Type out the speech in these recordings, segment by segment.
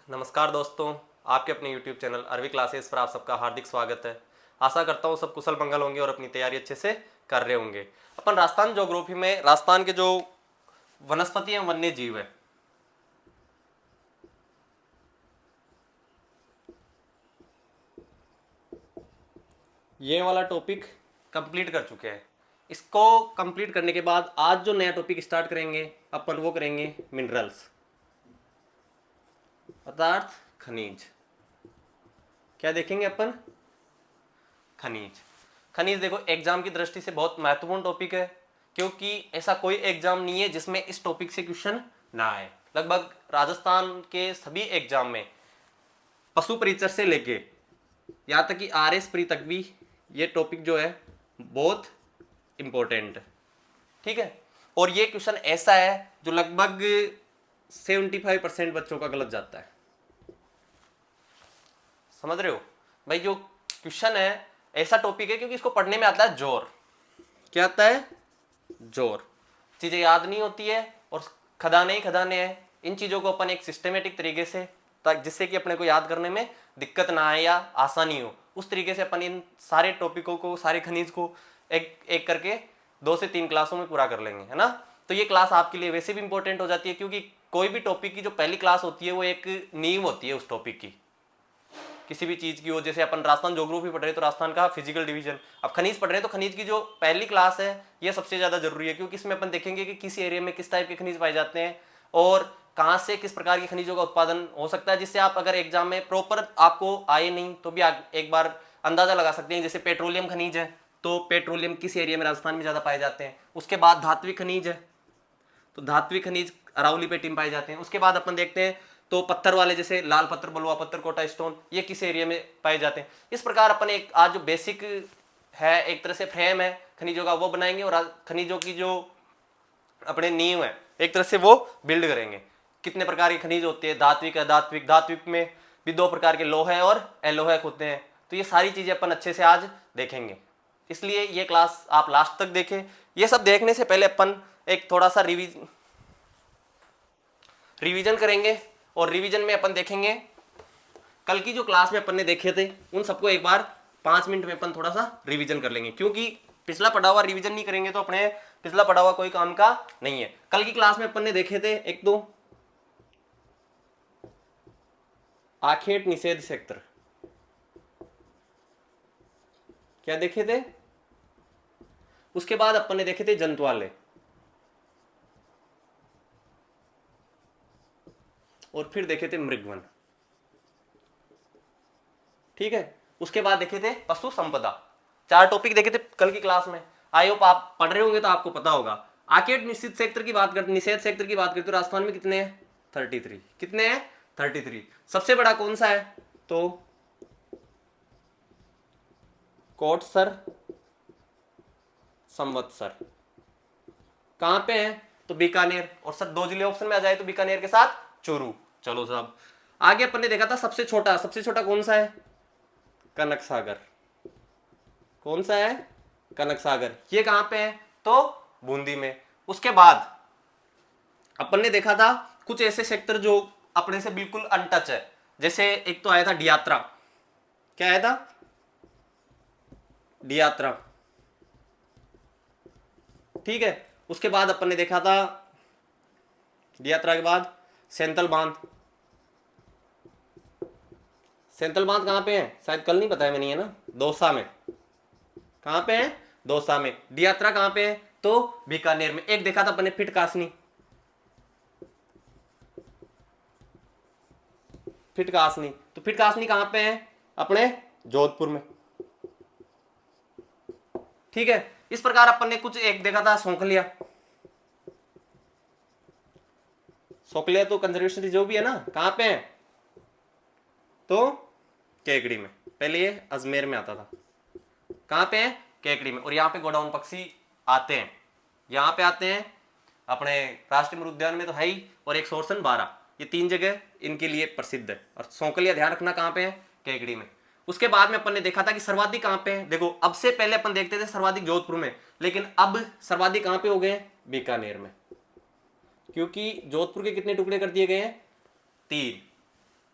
नमस्कार दोस्तों, आपके अपने YouTube चैनल अरवी क्लासेस पर आप सबका हार्दिक स्वागत है। आशा करता हूँ सब कुशल मंगल होंगे और अपनी तैयारी अच्छे से कर रहे होंगे। अपन राजस्थान ज्योग्राफी में राजस्थान के जो वनस्पति एवं वन्य जीव है, ये वाला टॉपिक कंप्लीट कर चुके हैं। इसको कंप्लीट करने के बाद आज जो नया टॉपिक स्टार्ट करेंगे अपन वो करेंगे मिनरल्स, अर्थात खनिज। क्या देखेंगे अपन? खनिज। खनिज देखो एग्जाम की दृष्टि से बहुत महत्वपूर्ण टॉपिक है, क्योंकि ऐसा कोई एग्जाम नहीं है जिसमें इस टॉपिक से क्वेश्चन ना आए। लगभग राजस्थान के सभी एग्जाम में पशु परिचर से लेके यहाँ तक कि RS प्री तक भी ये टॉपिक जो है बहुत इंपॉर्टेंट है। ठीक है, और ये क्वेश्चन ऐसा है जो लगभग 75% बच्चों का गलत जाता है। समझ रहे हो भाई? जो क्वेश्चन है ऐसा टॉपिक है क्योंकि इसको पढ़ने में आता है जोर। क्या आता है? जोर। चीजें याद नहीं होती है और खदाने ही खदाने हैं। इन चीजों को अपन एक सिस्टमेटिक तरीके से, जिससे कि अपने को याद करने में दिक्कत ना आए या आसानी हो, उस तरीके से अपन इन सारे टॉपिकों को, सारे खनिज को एक एक करके 2 से 3 क्लासों में पूरा कर लेंगे, है ना। तो ये क्लास आपके लिए वैसे भी इंपॉर्टेंट हो जाती है, क्योंकि कोई भी टॉपिक की जो पहली क्लास होती है वो एक नींव होती है उस टॉपिक की, किसी भी चीज की हो। जैसे अपन राजस्थान ज्योग्राफी पढ़ रहे हैं तो राजस्थान का फिजिकल डिवीजन, अब खनिज पढ़ रहे हैं तो खनिज की जो पहली क्लास है ये सबसे ज्यादा जरूरी है, क्योंकि इसमें अपन देखेंगे कि किस एरिया में किस टाइप के खनिज पाए जाते हैं और कहाँ से किस प्रकार के खनिजों का उत्पादन हो सकता है, जिससे आप अगर एग्जाम में प्रॉपर आपको आए नहीं तो भी एक बार अंदाजा लगा सकते हैं। जैसे पेट्रोलियम खनिज है तो पेट्रोलियम किस एरिया में राजस्थान में ज्यादा पाए जाते हैं। उसके बाद धात्विक खनिज है तो धात्विक खनिज अरावली पेटी में पाए जाते हैं। उसके बाद अपन देखते हैं तो पत्थर वाले, जैसे लाल पत्थर, बलुआ पत्थर, कोटा स्टोन, ये किस एरिया में पाए जाते हैं। इस प्रकार अपन एक आज जो बेसिक है, एक तरह से फ्रेम है खनिजों का, वो बनाएंगे और खनिजों की जो अपने नींव है एक तरह से वो बिल्ड करेंगे। कितने प्रकार के खनिज होते हैं, धात्विक, अधात्विक। धात्विक में भी 2 प्रकार के लोहे और अलोहे होते हैं। तो ये सारी चीजें अपन अच्छे से आज देखेंगे, इसलिए ये क्लास आप लास्ट तक देखें। ये सब देखने से पहले अपन एक थोड़ा सा रिवीजन करेंगे, और रिवीजन में अपन देखेंगे कल की जो क्लास में अपन ने देखे थे उन सबको एक बार 5 मिनट में अपन थोड़ा सा रिवीजन कर लेंगे, क्योंकि पिछला पढ़ा हुआ रिवीजन नहीं करेंगे तो अपने पिछला पढ़ा हुआ कोई काम का नहीं है। कल की क्लास में अपन ने देखे थे एक तो आखेट निषेध क्षेत्र, क्या देखे थे। उसके बाद अपन ने देखे थे जंतुआलय, और फिर देखे थे मृगवन। ठीक है, उसके बाद देखे थे पशु संपदा। 4 टॉपिक देखे थे कल की क्लास में। आई होप आप पढ़ रहे होंगे तो आपको पता होगा। आकेट निषेध क्षेत्र की बात करते, निषेध क्षेत्र की बात करते तो राजस्थान में कितने हैं? 33। कितने हैं? 33। सबसे बड़ा कौन सा है? तो कोटसर, संवत्सर। कहां पे है? तो बीकानेर। और सर 2 जिले ऑप्शन में आ जाए तो बीकानेर के साथ चूरू। चलो साहब, आगे अपन ने देखा था सबसे छोटा कौन सा है? कनक सागर। कौन सा है? कनक सागर। ये कहां पे है? तो बूंदी में। उसके बाद अपन ने देखा था कुछ ऐसे सेक्टर जो अपने से बिल्कुल अनटच है, जैसे एक तो आया था डियात्रा। क्या आया था? डियात्रा। ठीक है, उसके बाद अपन ने देखा था डियात्रा के बाद सेंतल बांध। सेंतल बांध कहां पे है? शायद कल नहीं बताया मैंने, है ना, दौसा में। कहां पे है? दौसा में। डियात्रा कहां पे है? तो बीकानेर में। एक देखा था अपने फिटकासनी। फिटकासनी, तो फिटकासनी कहां पे है? अपने जोधपुर में। ठीक है, इस प्रकार अपन ने कुछ एक देखा था सौंकलिया। सौंकलिया तो कंजर्वेशन रिजर्व भी है ना, कहां पे है? तो केकड़ी में। पहले ये अजमेर में आता था। कहां पे है? केकड़ी में। और यहाँ पे गोडाउन पक्षी आते हैं, यहाँ पे आते हैं। अपने राष्ट्रीय मृग उद्यान में तो है ही, और एक सोरसन 12, ये 3 जगह इनके लिए प्रसिद्ध है। और सौंकलिया ध्यान रखना कहां पे है? केकड़ी में। उसके बाद में अपन ने देखा था कि सर्वाधिक कहां पे है। देखो अब से पहले अपन देखते थे सर्वाधिक जोधपुर में, लेकिन अब सर्वाधिक कहां पे हो गए? बीकानेर में, क्योंकि जोधपुर के कितने टुकड़े कर दिए गए हैं? 3।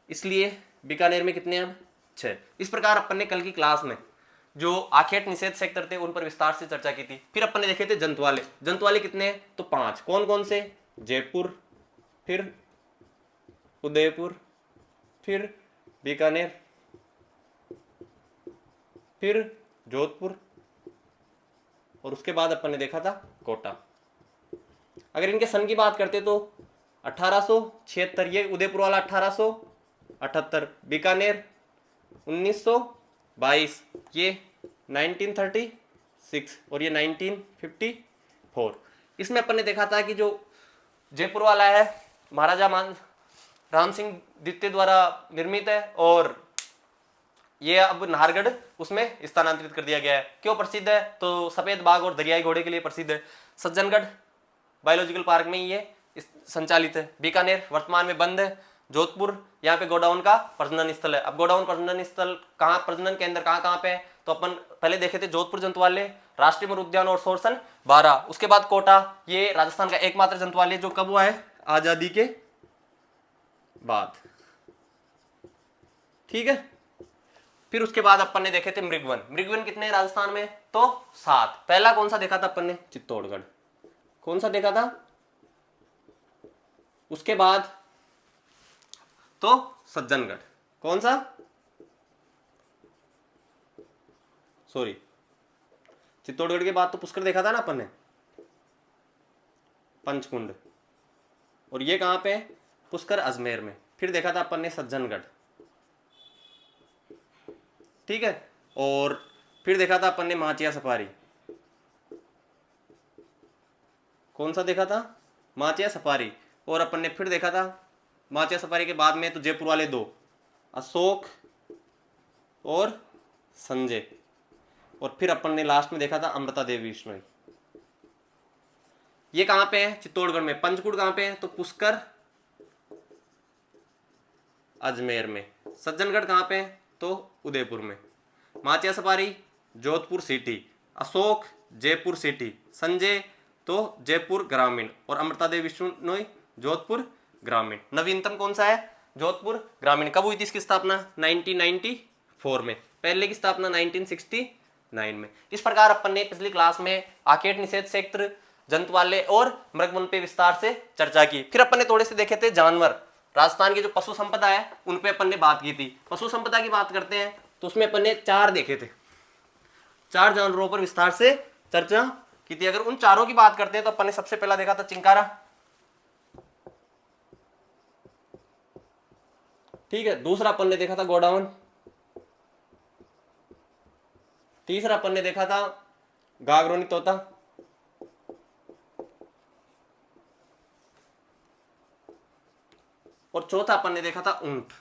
इसलिए बीकानेर में कितने अब 6। इस प्रकार अपन ने कल की क्लास में जो आखेट निषेध सेक्टर थे उन पर विस्तार से चर्चा की थी। फिर अपन ने देखे थे जंतवाले। जंतवाले कितने हैं? तो 5। कौन कौन से? जयपुर, फिर उदयपुर, फिर बीकानेर, फिर जोधपुर, और उसके बाद अपन ने देखा था कोटा। अगर इनके सन की बात करते तो 1876, ये उदयपुर वाला 1878, बीकानेर 1922, ये 1936 और ये 1954। इसमें अपन ने देखा था कि जो जयपुर वाला है महाराजा राम सिंह द्वितीय द्वारा निर्मित है और ये अब नाहरगढ़ उसमें स्थानांतरित कर दिया गया है। क्यों प्रसिद्ध है? तो सफेद बाघ और दरियाई घोड़े के लिए प्रसिद्ध है। सज्जनगढ़ बायोलॉजिकल पार्क में ये संचालित है। बीकानेर वर्तमान में बंद है। जोधपुर यहाँ पे गोडाउन का प्रजनन स्थल है। अब गोडाउन प्रजनन स्थल कहाँ, प्रजनन केंद्र कहाँ पे है? तो अपन पहले देखे थे जोधपुर जंतुवालय, राष्ट्रीय मृग उद्यान और सोरसन 12। उसके बाद कोटा, ये राजस्थान का एकमात्र जंतुवालय जो कब हुआ है? आजादी के बाद। ठीक है। फिर उसके बाद अपन ने देखे थे मृगवन। मृगवन कितने हैं राजस्थान में? तो 7। पहला कौन सा देखा था अपन ने? चित्तौड़गढ़। कौन सा देखा था? उसके बाद तो सज्जनगढ़। कौन सा? सॉरी, चित्तौड़गढ़ के बाद तो पुष्कर देखा था ना अपन ने, पंचकुंड। और ये कहां पे? पुष्कर अजमेर में। फिर देखा था अपन ने सज्जनगढ़। ठीक है। और फिर देखा था अपन ने माचिया सफारी। कौन सा देखा था? माचिया सफारी। और अपन ने फिर देखा था माचिया सफारी के बाद में तो जयपुर वाले 2, अशोक और संजय। और फिर अपन ने लास्ट में देखा था अमृता देवी विश्नोई। ये कहां पे है? चित्तौड़गढ़ में। पंचकुड़ कहां पे है? तो पुष्कर अजमेर में। सज्जनगढ़ कहां पे है? तो उदयपुर में। Machiya safari Jodhpur city, Ashok Jaipur city, Sanjay तो जयपुर ग्रामीण और अमृता देवी विश्नोई जोधपुर ग्रामीण। नवीनतम कौन सा है? जोधपुर ग्रामीण। कब हुई थी इसकी स्थापना? 1994 में। पहले की स्थापना 1969 में। इस प्रकार अपन ने पिछली क्लास में आकेट निषेध क्षेत्र, जंतुवालय और मृगवन पे विस्तार से चर्चा की। फिर अपन ने थोड़े से देखे थे जानवर। राजस्थान की जो पशु संपदा है उन पे अपन ने बात की थी। पशु संपदा की बात करते हैं तो उसमें अपन ने 4 देखे थे। 4 जानवरों पर विस्तार से चर्चा की थी। अगर उन चारों की बात करते हैं तो अपन ने सबसे पहला देखा था चिंकारा। ठीक है। दूसरा अपन ने देखा था गोडाउन। तीसरा अपन ने देखा था गागरोनी तोता। और चौथा अपन ने देखा था ऊंट।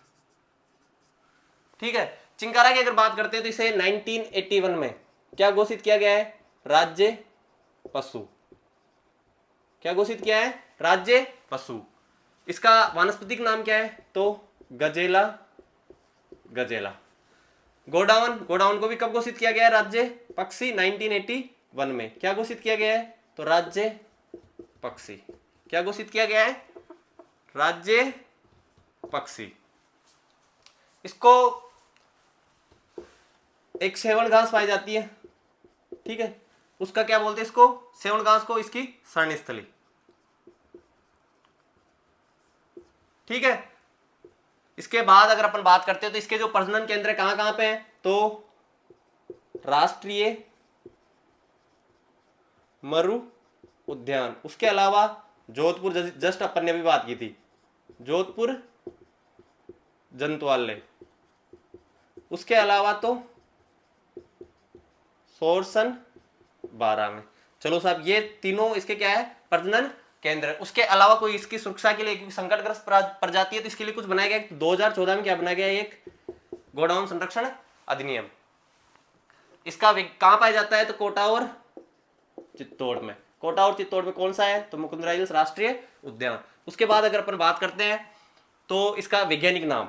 ठीक है। चिंकारा की अगर बात करते हैं तो इसे 1981 में क्या घोषित किया गया है? राज्य पशु। क्या घोषित किया है? राज्य पशु। इसका वानस्पतिक नाम क्या है? तो गजेला। गजेला। गोडाउन, गोडाउन को भी कब घोषित किया गया है? राज्य पक्षी। 1981 में क्या घोषित किया गया है? तो राज्य पक्षी। क्या घोषित किया गया है? राज्य पक्षी। इसको एक सेवण घास पाई जाती है। ठीक है। उसका क्या बोलते हैं? इसको सेवण घास को इसकी शरणस्थली। ठीक है। इसके बाद अगर अपन बात करते हैं तो इसके जो प्रजनन केंद्र कहां कहां पे हैं? तो राष्ट्रीय मरु उद्यान। उसके अलावा जोधपुर, जस्ट अपन ने भी बात की थी, जोधपुर जंतुवालय। उसके अलावा तो सोरसन 12 में। चलो साहब, ये तीनों इसके क्या है? प्रजनन केंद्र। उसके अलावा कोई इसकी सुरक्षा के लिए संकटग्रस्त प्रजाति है तो इसके लिए कुछ बनाया गया। 2014 में क्या बनाया गया? एक गोडाउन संरक्षण अधिनियम। इसका कहां पाया जाता है? तो कोटा और चित्तौड़ में। कोटा और चित्तौड़ में कौन सा है? तो मुकुंदरा हिल्स राष्ट्रीय उद्यान। उसके बाद अगर अपन बात करते हैं तो इसका वैज्ञानिक नाम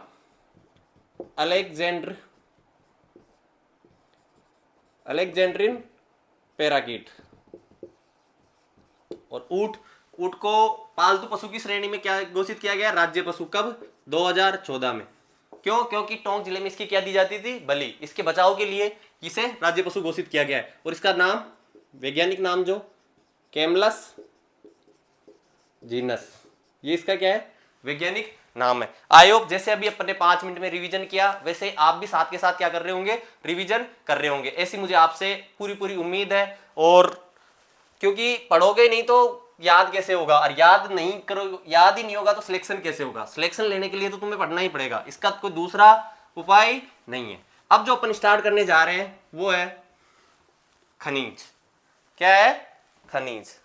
अलेक्जेंड्रिन पैराकीट। और ऊंट, ऊंट को पालतू पशु की श्रेणी में क्या घोषित किया गया? राज्य पशु। कब? 2014 में। क्यों? क्योंकि टोंक जिले में इसकी क्या दी जाती थी? बलि। इसके बचाव के लिए इसे राज्य पशु घोषित किया गया है और इसका नाम, वैज्ञानिक नाम जो कैमलस जीनस, ये इसका क्या है? वैज्ञानिक नाम है। आई होप जैसे अभी अपने 5 मिनट में रिवीजन किया वैसे आप भी साथ के साथ क्या कर रहे होंगे? रिवीजन कर रहे होंगे। ऐसी मुझे आपसे पूरी उम्मीद है। और क्योंकि पढ़ोगे नहीं तो याद कैसे होगा, और याद ही नहीं होगा तो सिलेक्शन कैसे होगा? सिलेक्शन लेने के लिए तो तुम्हें पढ़ना ही पड़ेगा, इसका कोई दूसरा उपाय नहीं है। अब जो अपन स्टार्ट करने जा रहे हैं वो है खनिज। क्या है? खनिज।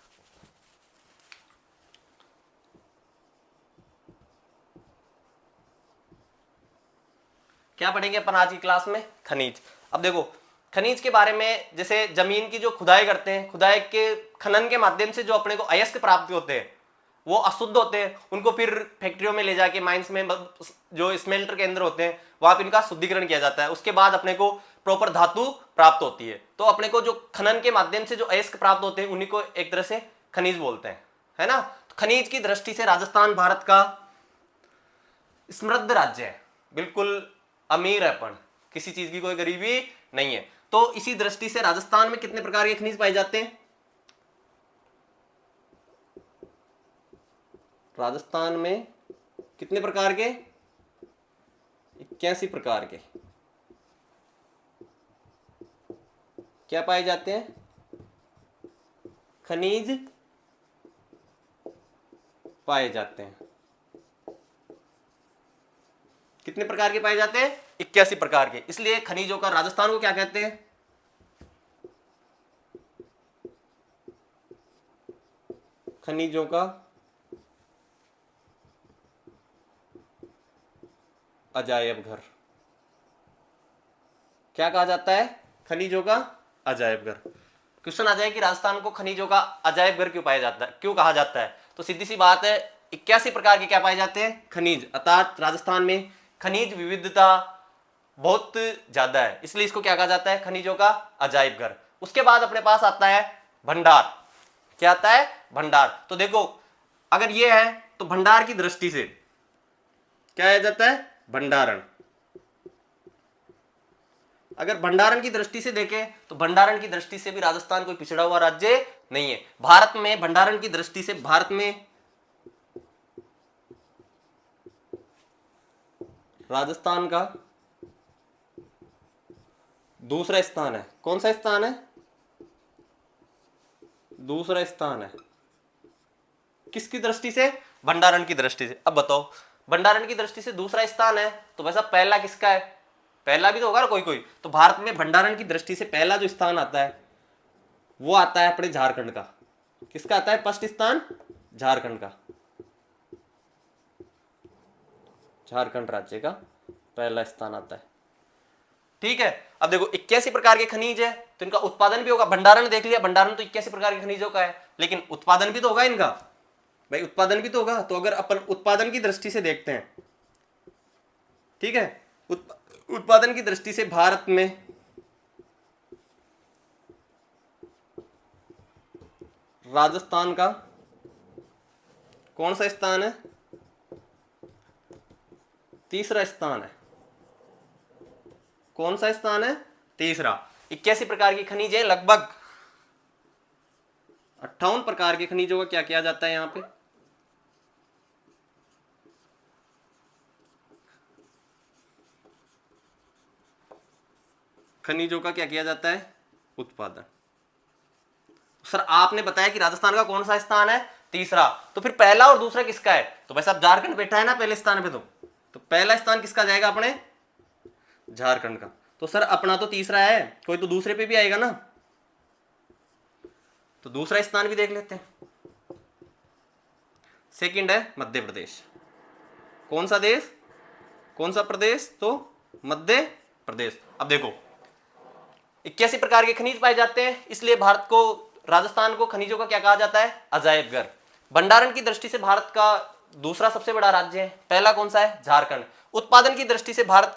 क्या पढ़ेंगे अपन आज की क्लास में? खनिज। अब देखो खनिज के बारे में, जैसे जमीन की जो खुदाई करते हैं, खुदाई के खनन के माध्यम से जो अपने को अयस्क प्राप्त होते हैं वो अशुद्ध होते हैं, उनको फिर फैक्ट्रियों में ले जाके, माइंस में जो स्मेल्टर केंद्र होते हैं वहां पर इनका शुद्धिकरण किया जाता है। उसके बाद अपने को प्रॉपर धातु प्राप्त होती है। तो अपने को जो खनन के माध्यम से जो अयस्क प्राप्त होते हैं उन्हीं को एक तरह से खनिज बोलते हैं, है ना। तो खनिज की दृष्टि से राजस्थान भारत का समृद्ध राज्य है, बिल्कुल अमीर है अपन, किसी चीज की कोई गरीबी नहीं है। तो इसी दृष्टि से राजस्थान में कितने प्रकार के खनिज पाए जाते हैं? राजस्थान में कितने प्रकार के? 81 प्रकार के क्या पाए जाते हैं? खनिज पाए जाते हैं। कितने प्रकार के पाए जाते हैं? 81 प्रकार के। इसलिए खनिजों का राजस्थान को क्या कहते हैं? खनिजों का अजायब घर। क्या कहा जाता है? खनिजों का अजायब घर। क्वेश्चन आ जाए कि राजस्थान को खनिजों का अजायब घर क्यों पाया जाता है, क्यों कहा जाता है? तो सीधी सी बात है, 81 प्रकार के क्या पाए जाते हैं? खनिज। अर्थात राजस्थान में खनिज विविधता बहुत ज्यादा है, इसलिए इसको क्या कहा जाता है? खनिजों का अजायब घर। उसके बाद अपने पास आता है भंडार। क्या आता है? भंडार। तो देखो अगर ये है तो भंडार की दृष्टि से क्या आ जाता है? भंडारण। अगर भंडारण की दृष्टि से देखें तो भंडारण की दृष्टि से भी राजस्थान कोई पिछड़ा हुआ राज्य नहीं है। भारत में भंडारण की दृष्टि से भारत में राजस्थान का दूसरा स्थान है। कौन सा स्थान है? दूसरा स्थान है। किसकी दृष्टि से? भंडारण की दृष्टि से। अब बताओ भंडारण की दृष्टि से दूसरा स्थान है तो वैसा पहला किसका है? पहला भी तो होगा ना कोई। तो भारत में भंडारण की दृष्टि से पहला जो स्थान आता है वो आता है अपने झारखंड का। किसका आता है फर्स्ट स्थान? झारखंड का। झारखंड राज्य का पहला स्थान आता है। ठीक है। अब देखो 81 प्रकार के खनिज है तो इनका उत्पादन भी होगा। भंडारण देख लिया, भंडारण तो 81 प्रकार के खनिजों का है, लेकिन उत्पादन भी तो होगा इनका। भाई उत्पादन भी तो होगा। तो अगर अपन उत्पादन की दृष्टि से देखते हैं, ठीक है, उत्पादन की दृष्टि से भारत में राजस्थान का कौन सा स्थान है? तीसरा स्थान है। कौन सा स्थान है? तीसरा। 81 प्रकार की खनिज है, लगभग 58 प्रकार के खनिजों का क्या किया जाता है यहां पे? खनिजों का क्या किया जाता है? उत्पादन। सर आपने बताया कि राजस्थान का कौन सा स्थान है? तीसरा। तो फिर पहला और दूसरा किसका है? तो वैसे अब झारखंड बैठा है ना पहले स्थान पे, तो पहला स्थान किसका जाएगा? अपने झारखंड का। तो सर अपना तो तीसरा है, कोई तो दूसरे पे भी आएगा ना, तो दूसरा स्थान भी देख लेते हैं। सेकंड है मध्य प्रदेश। कौन सा देश? कौन सा प्रदेश? तो मध्य प्रदेश। अब देखो 81 प्रकार के खनिज पाए जाते हैं, इसलिए भारत को, राजस्थान को खनिजों का क्या कहा जाता है? अजायब घर। भंडारण की दृष्टि से भारत का दूसरा सबसे बड़ा राज्य है। पहला कौन सा है? झारखंड। उत्पादन की दृष्टि से भारत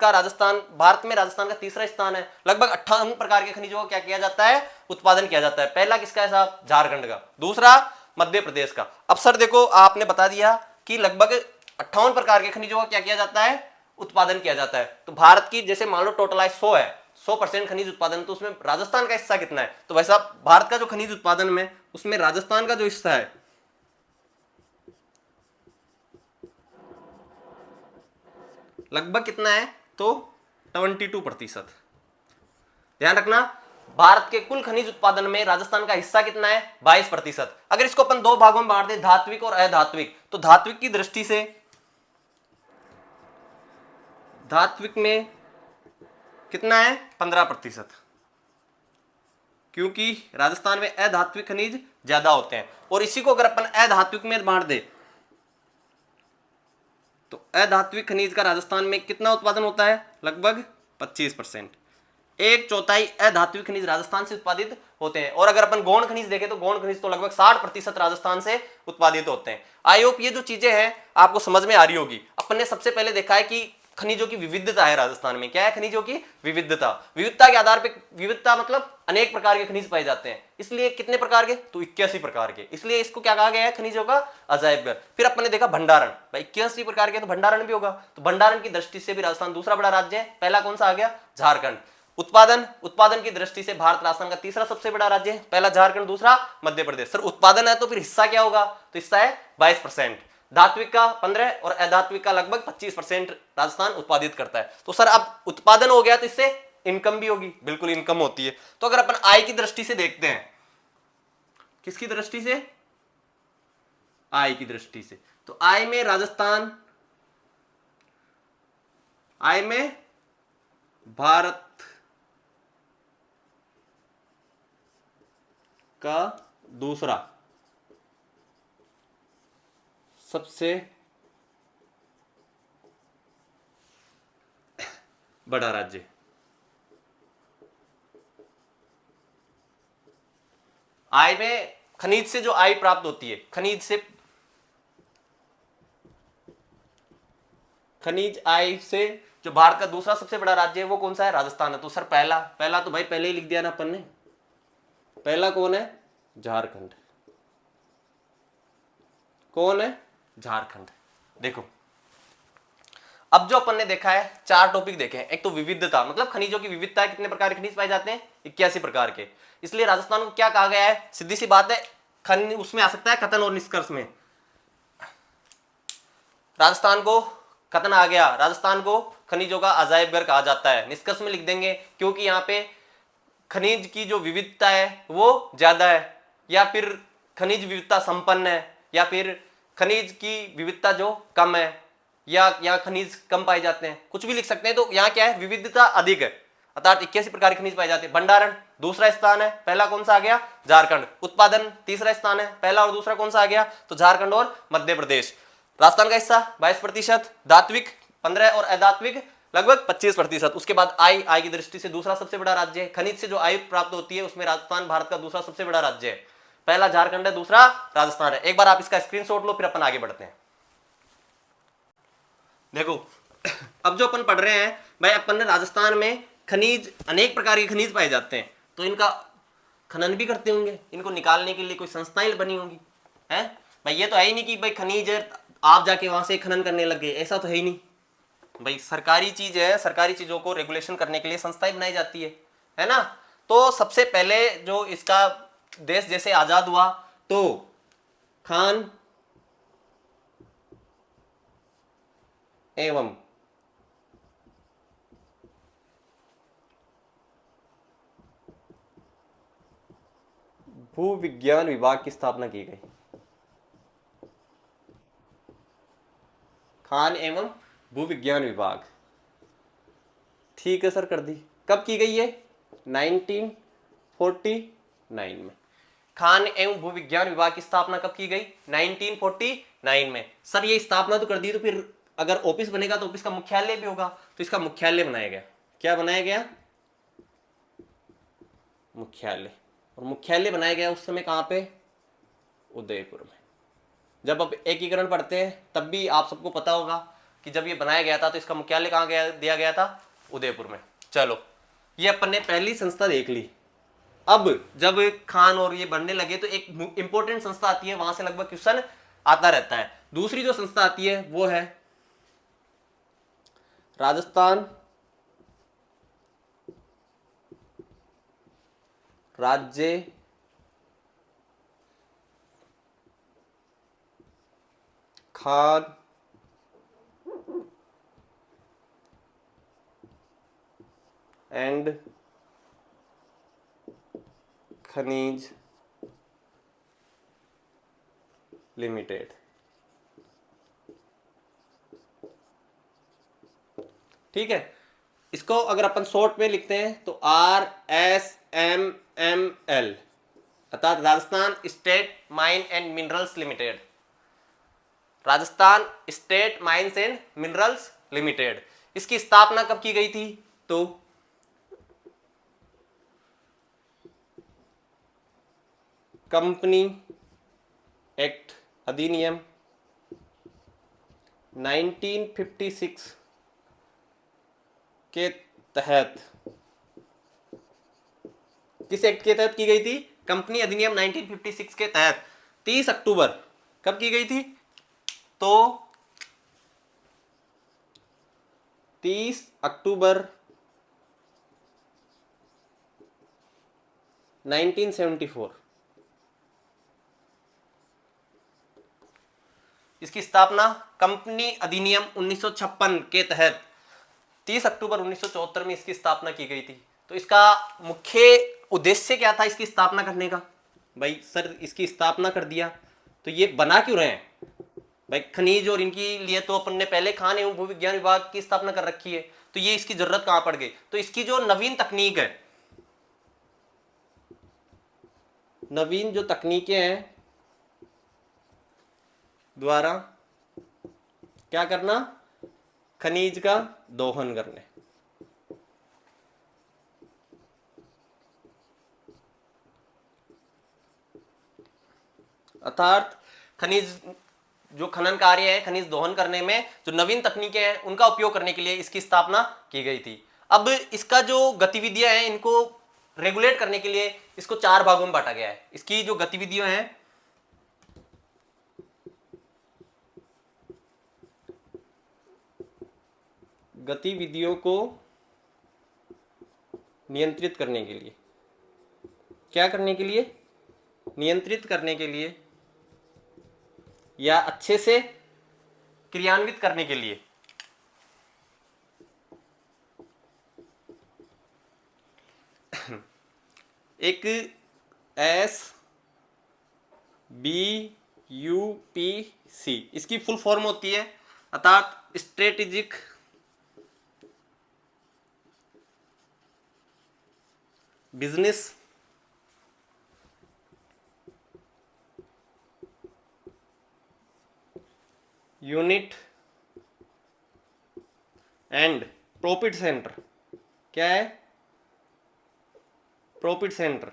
में राजस्थान का तीसरा स्थान है। लगभग 58 प्रकार के खनिजों का क्या किया जाता है? उत्पादन किया जाता है। पहला किसका है साहब? झारखंड का। दूसरा मध्य प्रदेश का। अब सर देखो आपने बता दिया कि लगभग 58 प्रकार के खनिजों का क्या किया जाता है? उत्पादन किया जाता है। तो भारत की जैसे मान लो टोटल आय 100 है, 100% खनिज उत्पादन, तो उसमें राजस्थान का हिस्सा कितना है? तो वैसा भारत का जो खनिज उत्पादन में उसमें राजस्थान का जो हिस्सा है लगभग कितना है? तो 22%। ध्यान रखना, भारत के कुल खनिज उत्पादन में राजस्थान का हिस्सा कितना है? 22%। अगर इसको अपन दो भागों में बांट दें, धात्विक और अधात्विक, तो धात्विक की दृष्टि से धात्विक में कितना है? 15%, क्योंकि राजस्थान में अधात्विक खनिज ज्यादा होते हैं। और इसी को अगर अपन अधात्विक में बांट दे तो अधात्विक खनिज का राजस्थान में कितना उत्पादन होता है? लगभग 25%। 1/4 अधात्विक खनिज राजस्थान से उत्पादित होते हैं। और अगर अपन गौण खनिज देखें तो गौण खनिज तो लगभग 60% राजस्थान से उत्पादित होते हैं। आई होप ये जो चीजें हैं आपको समझ में आ रही होगी। अपन ने सबसे पहले देखा है कि खनिजों की विविधता है राजस्थान में। क्या है? खनिजों की विविधता। विविधता के आधार पर, विविधता मतलब अनेक प्रकार के खनिज पाए जाते हैं। इसलिए कितने प्रकार के? तो 81 प्रकार के। इसलिए इसको क्या कहा गया है? खनिजों का अजायब घर। फिर अपन ने देखा भंडारण, भाई 81 प्रकार के तो भंडारण भी होगा। तो भंडारण की दृष्टि से भी राजस्थान दूसरा बड़ा राज्य है। पहला कौन सा आ गया? झारखंड। उत्पादन की दृष्टि से भारत राजस्थान का तीसरा सबसे बड़ा राज्य है। पहला झारखंड, दूसरा मध्य प्रदेश। सर उत्पादन है तो फिर हिस्सा क्या होगा? तो हिस्सा है 22%। धात्विक का 15 और अधात्विक का लगभग 25% राजस्थान उत्पादित करता है। तो सर अब उत्पादन हो गया तो इससे इनकम भी होगी। बिल्कुल इनकम होती है। तो अगर अपन आय की दृष्टि से देखते हैं, किसकी दृष्टि से? आय की दृष्टि से, तो आय में राजस्थान, आय में भारत का दूसरा सबसे बड़ा राज्य। आय में खनिज से जो आय प्राप्त होती है, खनिज आय से जो भारत का दूसरा सबसे बड़ा राज्य है वो कौन सा है? राजस्थान है। तो सर पहला तो भाई पहले ही लिख दिया ना अपन ने। पहला कौन है? झारखंड। कौन है? झारखंड। देखो अब जो अपन ने देखा है, 4 टॉपिक देखे हैं। एक तो विविधता, मतलब खनिजों की विविधता है, कितने प्रकार के खनिज पाए जाते हैं? 81 प्रकार के। इसलिए राजस्थान को क्या कहा गया है? सीधी सी बात है, खनिज उसमें आ सकता है कथन और निष्कर्ष में। राजस्थान को कथन आ गया, राजस्थान को खनिजों का अजायब घर कहा जाता है। निष्कर्ष में लिख देंगे क्योंकि यहाँ पे खनिज की जो विविधता है वो ज्यादा है, या फिर खनिज विविधता संपन्न है, या फिर खनिज की विविधता जो कम है, या यहाँ खनिज कम पाए जाते हैं। कुछ भी लिख सकते हैं। तो यहाँ क्या है? विविधता अधिक है, अर्थात 81 प्रकार के खनिज पाए जाते हैं। भंडारण दूसरा स्थान है, पहला कौन सा आ गया? झारखंड। उत्पादन तीसरा स्थान है, पहला और दूसरा कौन सा आ गया? तो झारखंड और मध्य प्रदेश। राजस्थान का हिस्सा 22%, धात्विक 15 और अधात्विक लगभग 25%। उसके बाद आय की दृष्टि से दूसरा सबसे बड़ा राज्य है। खनिज से जो आय प्राप्त होती है उसमें राजस्थान भारत का दूसरा सबसे बड़ा राज्य है। पहला झारखंड है, दूसरा राजस्थान है। एक बार आप इसका स्क्रीनशॉट लो, फिर अपन आगे बढ़ते हैं। देखो अब जो अपन पढ़ रहे हैं भाई, अपन ने राजस्थान में खनिज, अनेक प्रकार के खनिज पाए जाते हैं, तो इनका खनन भी करते होंगे। इनको निकालने के लिए कोई संस्थाएं बनी होंगी, है भाई। ये तो है ही नहीं कि भाई खनिज है आप जाके वहां से खनन करने लग गए, ऐसा तो है ही नहीं भाई। सरकारी चीज है, सरकारी चीजों को रेगुलेशन करने के लिए संस्थाएं बनाई जाती है ना। तो सबसे पहले जो इसका देश जैसे आजाद हुआ तो खान एवं भू विज्ञान विभाग की स्थापना की गई। खान एवं भू विज्ञान विभाग, ठीक है सर, कर दी। कब की गई है? 1949 में। खान एवं भू विज्ञान विभाग की स्थापना कब की गई? 1949 में। सर ये स्थापना तो कर दी, तो फिर अगर ऑफिस बनेगा तो ऑफिस का मुख्यालय भी होगा, तो इसका मुख्यालय बनाया गया। क्या बनाया गया? मुख्यालय। और मुख्यालय बनाया गया उस समय कहां पे? उदयपुर में। जब अब एकीकरण पढ़ते हैं तब भी आप सबको पता होगा कि जब ये बनाया गया था तो इसका मुख्यालय कहां दिया गया था? उदयपुर में। चलो ये अपन ने पहली संस्था देख ली। अब जब खान और ये बनने लगे तो एक इंपॉर्टेंट संस्था आती है, वहां से लगभग क्वेश्चन आता रहता है। दूसरी जो संस्था आती है वो है राजस्थान राज्य खान एंड खनिज लिमिटेड। ठीक है, इसको अगर अपन शॉर्ट में लिखते हैं तो RSMML, अर्थात Rajasthan state mine and minerals limited. Rajasthan state mines and minerals limited. इसकी स्थापना कब की गई थी? तो कंपनी एक्ट अधिनियम 1956 के तहत, किस एक्ट के तहत की गई थी? कंपनी अधिनियम 1956 के तहत 30 अक्टूबर कब की गई थी? तो 30 अक्टूबर 1974 इसकी स्थापना कंपनी अधिनियम 1956 के तहत 30 अक्टूबर 1974 में इसकी स्थापना की गई थी। तो इसका मुख्य उद्देश्य क्या था इसकी स्थापना करने का? भाई सर इसकी स्थापना कर दिया तो ये बना क्यों रहे हैं? भाई खनिज और इनकी लिए तो अपन ने पहले खान एवं भूविज्ञान विभाग की स्थापना कर रखी है, तो ये इसकी जरूरत कहां पड़ गई? तो इसकी जो नवीन तकनीक है, नवीन जो तकनीकें हैं द्वारा क्या करना? खनिज का दोहन करने। अर्थात खनिज जो खनन कार्य है, खनिज दोहन करने में जो नवीन तकनीकें हैं उनका उपयोग करने के लिए इसकी स्थापना की गई थी। अब इसका जो गतिविधियां हैं इनको रेगुलेट करने के लिए इसको 4 भागों में बांटा गया है। इसकी जो गतिविधियां हैं, गतिविधियों को नियंत्रित करने के लिए, क्या करने के लिए? नियंत्रित करने के लिए या अच्छे से क्रियान्वित करने के लिए एक SBUPC इसकी फुल फॉर्म होती है, अर्थात strategic business unit and profit centre. क्या है? Profit centre,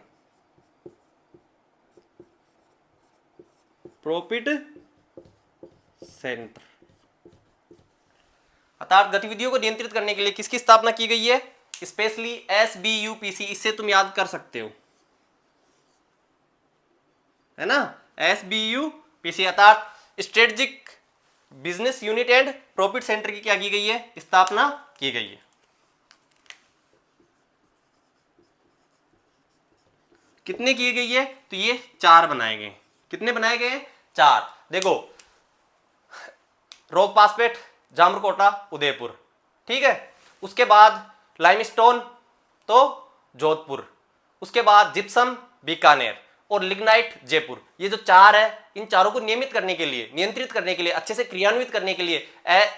profit centre. अर्थात गतिविधियों को नियंत्रित करने के लिए किसकी स्थापना की गई है? स्पेशली SBUPC, इससे तुम याद कर सकते हो, है ना? SBUPC अर्थात strategic business unit and profit centre की क्या की गई है? स्थापना की गई है। कितने की गई है? तो ये 4 बनाए गए। कितने बनाए गए? 4। देखो, रॉक पासपेट जामरकोटा उदयपुर, ठीक है। उसके बाद लाइमस्टोन तो जोधपुर, उसके बाद जिप्सम बीकानेर और लिग्नाइट जयपुर। ये जो 4 है, इन चारों को नियमित करने के लिए, नियंत्रित करने के लिए, अच्छे से क्रियान्वित करने के लिए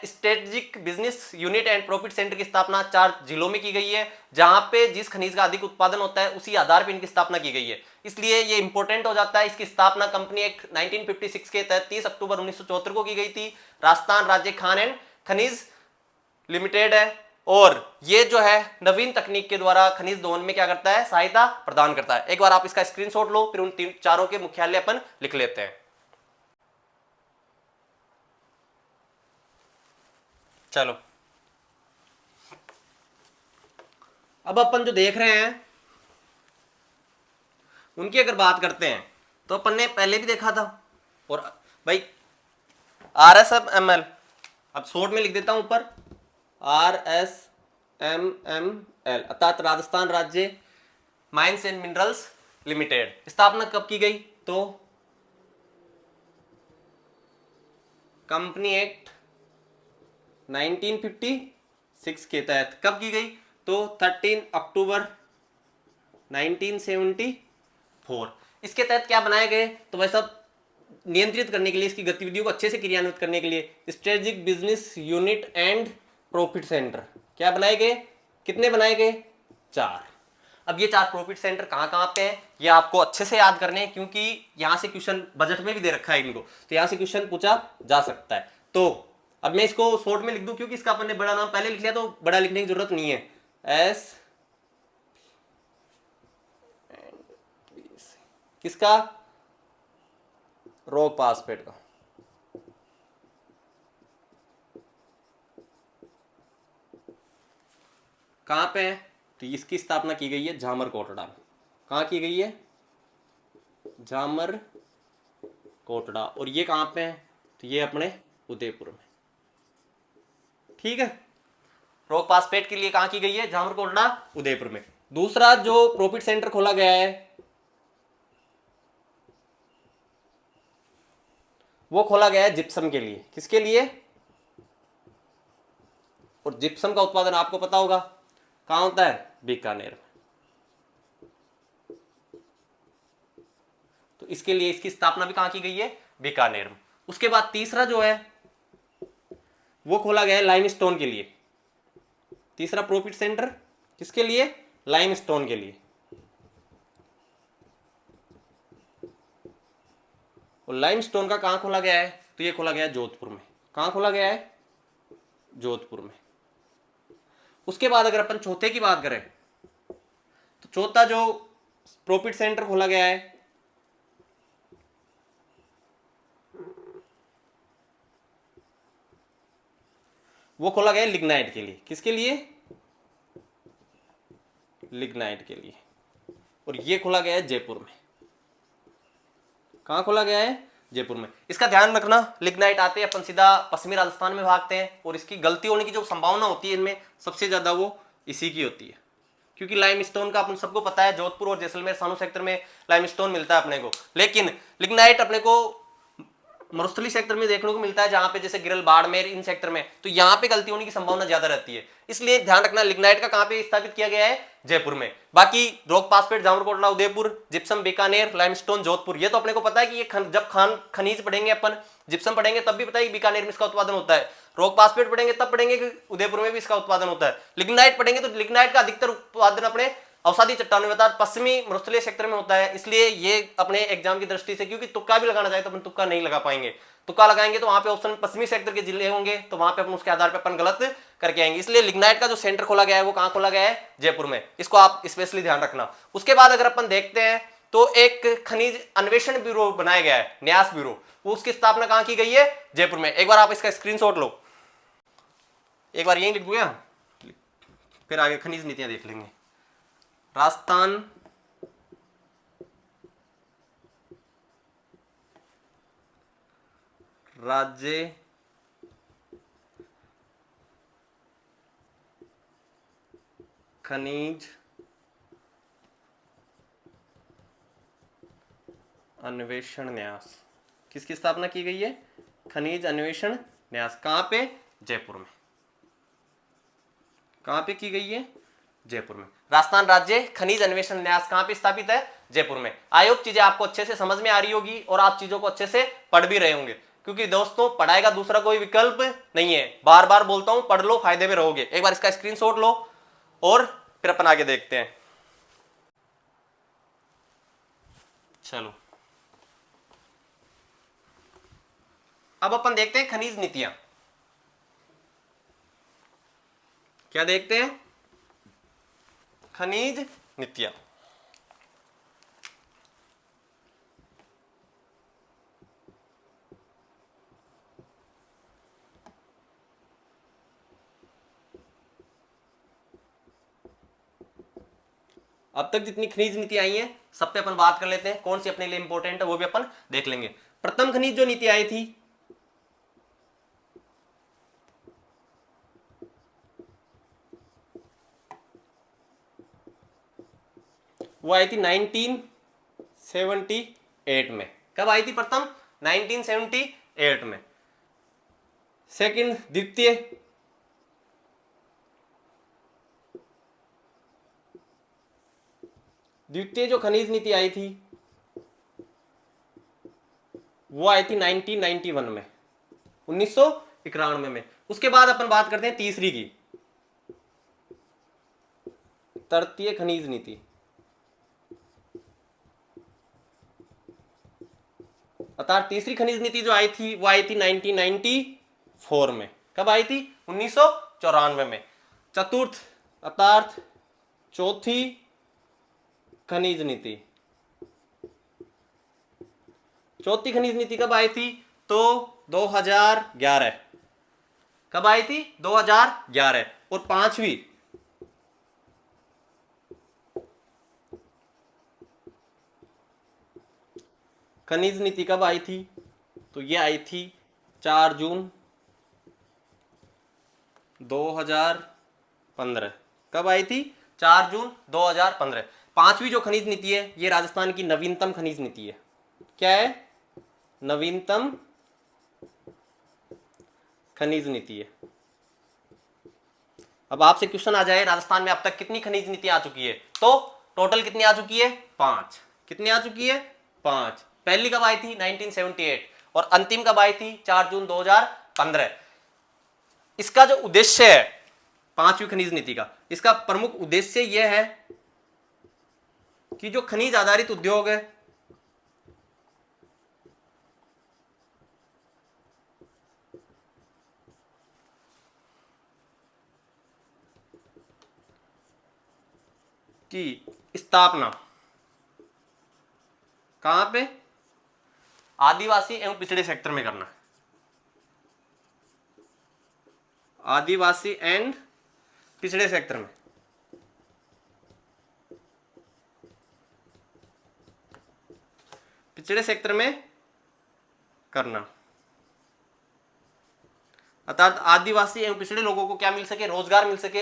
strategic business unit and profit centre की स्थापना 4 जिलों में की गई है। जहां पे जिस खनिज का अधिक उत्पादन होता है उसी आधार पर इनकी स्थापना की गई है। इसलिए ये इंपॉर्टेंट हो जाता है। इसकी स्थापना कंपनी एक्ट 1956 के तहत 30 अक्टूबर 1974 को की गई थी। राजस्थान राज्य खान एंड खनिज लिमिटेड है, और ये जो है नवीन तकनीक के द्वारा खनिज दोहन में क्या करता है? सहायता प्रदान करता है। एक बार आप इसका स्क्रीनशॉट लो, फिर उन 4 के मुख्यालय अपन लिख लेते हैं। चलो, अब अपन जो देख रहे हैं उनकी अगर बात करते हैं तो अपन ने पहले भी देखा था। और भाई RSMML, अब शॉर्ट में लिख देता हूं ऊपर, RSMML अर्थात राजस्थान राज्य माइंस एंड मिनरल्स लिमिटेड। स्थापना कब की गई? तो कंपनी एक्ट 1956 के तहत कब की गई? तो 13 अक्टूबर 1974। इसके तहत क्या बनाए गए? तो वह सब नियंत्रित करने के लिए, इसकी गतिविधियों को अच्छे से क्रियान्वित करने के लिए strategic business unit and profit centre क्या बनाए गए? कितने बनाए गए? 4। अब ये 4 प्रॉफिट सेंटर कहाँ कहाँ पे हैं ये आपको अच्छे से याद करने हैं, क्योंकि यहां से क्वेश्चन बजट में भी दे रखा है इनको, तो यहां से क्वेश्चन पूछा जा सकता है। तो अब मैं इसको शॉर्ट में लिख दूं, क्योंकि इसका अपन ने बड़ा नाम पहले लिख लिया तो बड़ा लिखने की जरूरत नहीं है। एस किसका? रॉक फास्फेट का। कहां पे है? तो इसकी स्थापना की गई है झामर कोटड़ा में। कहां की गई है? झामर कोटड़ा। और ये कहां पे है? तो ये अपने उदयपुर में। ठीक है, रॉक फास्फेट के लिए कहां की गई है? झामर कोटड़ा, उदयपुर में। दूसरा जो प्रॉफिट सेंटर खोला गया है वो खोला गया है जिप्सम के लिए। किसके लिए? और जिप्सम का उत्पादन आपको पता होगा कहां होता है? बीकानेर में। तो इसके लिए इसकी स्थापना भी कहां की गई है? बीकानेर में। उसके बाद तीसरा जो है वो खोला गया है लाइमस्टोन के लिए। तीसरा प्रॉफिट सेंटर किसके लिए? लाइमस्टोन के लिए। और लाइमस्टोन का कहां खोला गया है? तो ये खोला गया है जोधपुर में। कहां खोला गया है? जोधपुर में। उसके बाद अगर अपन चौथे की बात करें तो चौथा जो प्रॉफिट सेंटर खोला गया है वो खोला गया है लिग्नाइट के लिए। किसके लिए? लिग्नाइट के लिए। और ये खोला गया है जयपुर में। कहां खोला गया है? जयपुर में। इसका ध्यान रखना, लिग्नाइट आते हैं अपन सीधा पश्चिमी राजस्थान में भागते हैं, और इसकी गलती होने की जो संभावना होती है इनमें सबसे ज्यादा वो इसी की होती है, क्योंकि लाइमस्टोन का अपन सबको पता है जोधपुर और जैसलमेर सानू सेक्टर में लाइमस्टोन मिलता है अपने को, लेकिन लिग्नाइट अपने को मरुस्थली सेक्टर में देखने को मिलता है, जहां पे जैसे गिरल बाड़मेर इन सेक्टर में, तो यहां पे गलती होने की संभावना ज्यादा रहती है। इसलिए ध्यान रखना लिग्नाइट का कहां पे स्थापित किया गया है? जयपुर में। बाकी rock phosphate Jhamarkotra Udaipur, gypsum Bikaner, limestone Jodhpur, ये तो अपने को पता है कि ये जब खनिज पढ़ेंगे अपन, जिप्सम पढ़ेंगे तब भी पता है बीकानेर में इसका उत्पादन होता है, रॉक फास्फेट पढ़ेंगे तब पढ़ेंगे कि उदयपुर में भी इसका उत्पादन होता है, लिग्नाइट पढ़ेंगे तो लिग्नाइट का अधिकतर उत्पादन अपने अवसादी चट्टानों में पश्चिमी मरुस्थलीय क्षेत्र में होता है। इसलिए ये अपने एग्जाम की दृष्टि से, क्योंकि तुक्का भी लगाना चाहे तो अपन तुक्का नहीं लगा पाएंगे, तुक्का लगाएंगे तो वहां पे ऑप्शन पश्चिमी सेक्टर के जिले होंगे, तो वहां पे अपन उसके आधार पे अपन गलत करके आएंगे। इसलिए लिग्नाइट का जो सेंटर खोला गया है वो कहां खोला गया है? जयपुर में। इसको आप स्पेशली ध्यान रखना। उसके बाद अगर अपन देखते हैं तो एक खनिज अन्वेषण ब्यूरो बनाया गया है, न्यास ब्यूरो, वो उसकी स्थापना कहां की गई है? जयपुर में। एक बार आप इसका स्क्रीनशॉट लो, एक बार यही लिख दूंगा, फिर आगे खनिज नीतियां देख लेंगे। राजस्थान राज्य खनिज अन्वेषण न्यास, किसकी स्थापना की गई है? खनिज अन्वेषण न्यास। कहां पे? जयपुर में। कहां पे की गई है? जयपुर में। राजस्थान राज्य खनिज अन्वेषण न्यास कहां पे स्थापित है? जयपुर में। आयोग चीजें आपको अच्छे से समझ में आ रही होगी और आप चीजों को अच्छे से पढ़ भी रहे होंगे, क्योंकि दोस्तों पढ़ाई का दूसरा कोई विकल्प नहीं है। बार बार बोलता हूं, पढ़ लो, फायदे में रहोगे। एक बार इसका स्क्रीनशॉट लो और फिर अपन आगे देखते हैं। चलो अब अपन देखते हैं खनिज नीतियां। क्या देखते हैं? खनिज नीतियां। अब तक जितनी खनिज नीति आई हैं सब पे अपन बात कर लेते हैं, कौन सी अपने लिए इंपॉर्टेंट है वो भी अपन देख लेंगे। प्रथम खनिज जो नीति आई थी वो आई थी 1978 में। कब आई थी प्रथम? 1978 में। सेकंड, द्वितीय, द्वितीय जो खनिज नीति आई थी वो आई थी 1991 में, 1991 में। उसके बाद अपन बात करते हैं तीसरी की, तृतीय खनिज नीति। अर्थात तीसरी खनिज नीति जो आई थी वो आई थी 1994 में। कब आई थी? 1994 में। चतुर्थ अर्थात चौथी खनिज नीति, चौथी खनिज नीति कब आई थी? तो 2011। कब आई थी? 2011। और पांचवी खनिज नीति कब आई थी? तो ये आई थी 4 जून 2015। कब आई थी? 4 जून 2015। पांचवी जो खनिज नीति है ये राजस्थान की नवीनतम खनिज नीति है। क्या है? नवीनतम खनिज नीति है। अब आपसे क्वेश्चन आ जाए राजस्थान में अब तक कितनी खनिज नीति आ चुकी है, तो टोटल कितनी आ चुकी है? 5। कितनी आ चुकी है? 5। पहली कब आई थी? 1978। और अंतिम कब आई थी? 4 जून 2015। इसका जो उद्देश्य है पांचवी खनिज नीति का, इसका प्रमुख उद्देश्य यह है कि जो खनिज आधारित उद्योग है की स्थापना कहां पे? आदिवासी एवं पिछड़े सेक्टर में करना। आदिवासी एंड पिछड़े सेक्टर में। पिछड़े सेक्टर में करना अर्थात आदिवासी एवं पिछड़े लोगों को क्या मिल सके? रोजगार मिल सके।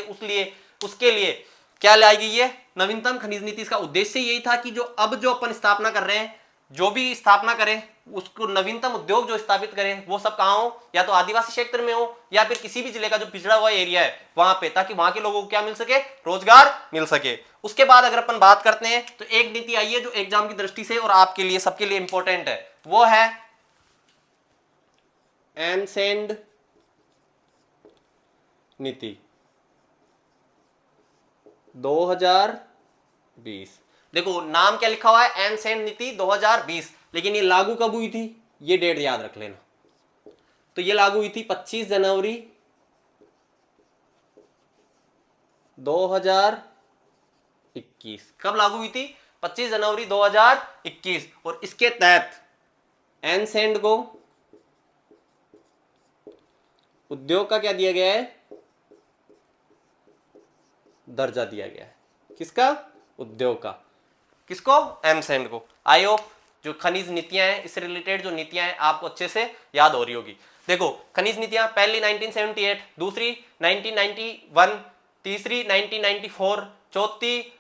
उसके लिए क्या लाई गई है? नवीनतम खनिज नीति। इसका उद्देश्य यही था कि जो अपन स्थापना कर रहे हैं, जो भी स्थापना करें उसको नवीनतम उद्योग जो स्थापित करें वो सब कहां हो? या तो आदिवासी क्षेत्र में हो या फिर किसी भी जिले का जो पिछड़ा हुआ एरिया है वहां पे, ताकि वहां के लोगों को क्या मिल सके? रोजगार मिल सके। उसके बाद अगर अपन बात करते हैं तो एक नीति आई है जो एग्जाम की दृष्टि से और आपके लिए सबके लिए इंपॉर्टेंट है, वो है एमसेंड नीति 2020। देखो नाम क्या लिखा हुआ है? एमसेंड नीति 2020। लेकिन ये लागू कब हुई थी? ये डेट याद रख लेना। तो ये लागू हुई थी 25 जनवरी 2021। कब लागू हुई थी? 25 जनवरी 2021। और इसके तहत एमसेंड को उद्योग का क्या दिया गया है? दर्जा दिया गया है। किसका? उद्योग का। किसको? एमसेंड को। आई होप जो खनिज नीतियां हैं, इससे रिलेटेड जो नीतियां हैं आपको अच्छे से याद हो रही होगी। देखो खनिज नीतियां, पहली 1978, दूसरी 1991, तीसरी 1994, चौथी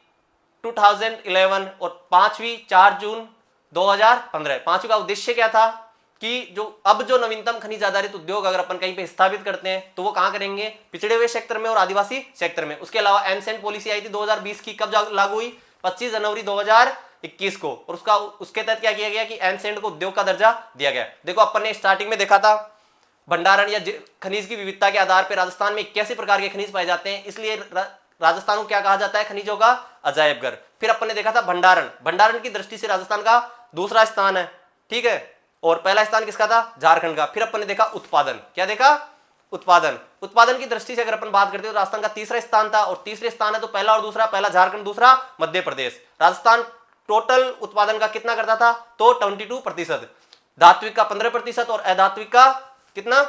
2011 और पांचवी 4 जून 2015। पांचवी का उद्देश्य क्या था कि जो नवीनतम खनिज आधारित उद्योग अगर अपन कहीं पे स्थापित करते हैं तो वो कहां करेंगे? पिछड़े हुए क्षेत्र में और आदिवासी क्षेत्र में। उसके अलावा एमसेंड पॉलिसी आई थी 2020 की। कब लागू हुई? 25 जनवरी 2021 को। और उसके तहत क्या किया गया कि एमसेंड को उद्योग का दर्जा दिया गया। देखो अपन ने स्टार्टिंग में देखा था भंडारण या खनिज की विविधता के आधार पर राजस्थान में 81 प्रकार के खनिज पाए जाते हैं, इसलिए राजस्थान को क्या कहा जाता है? खनिजों का अजायब घर। फिर अपन ने देखा था भंडारण की दृष्टि से राजस्थान का दूसरा स्थान है, ठीक है। और पहला स्थान किसका था? झारखंड का। फिर अपन ने देखा उत्पादन। क्या देखा? उत्पादन की दृष्टि से अगर अपन बात करते हो तो राजस्थान का तीसरा स्थान था। और तीसरे स्थान है तो पहला और दूसरा, पहला झारखंड, दूसरा मध्य प्रदेश। राजस्थान टोटल उत्पादन का कितना करता था? तो 22%। धात्विक का 15% और अधात्विक का कितना?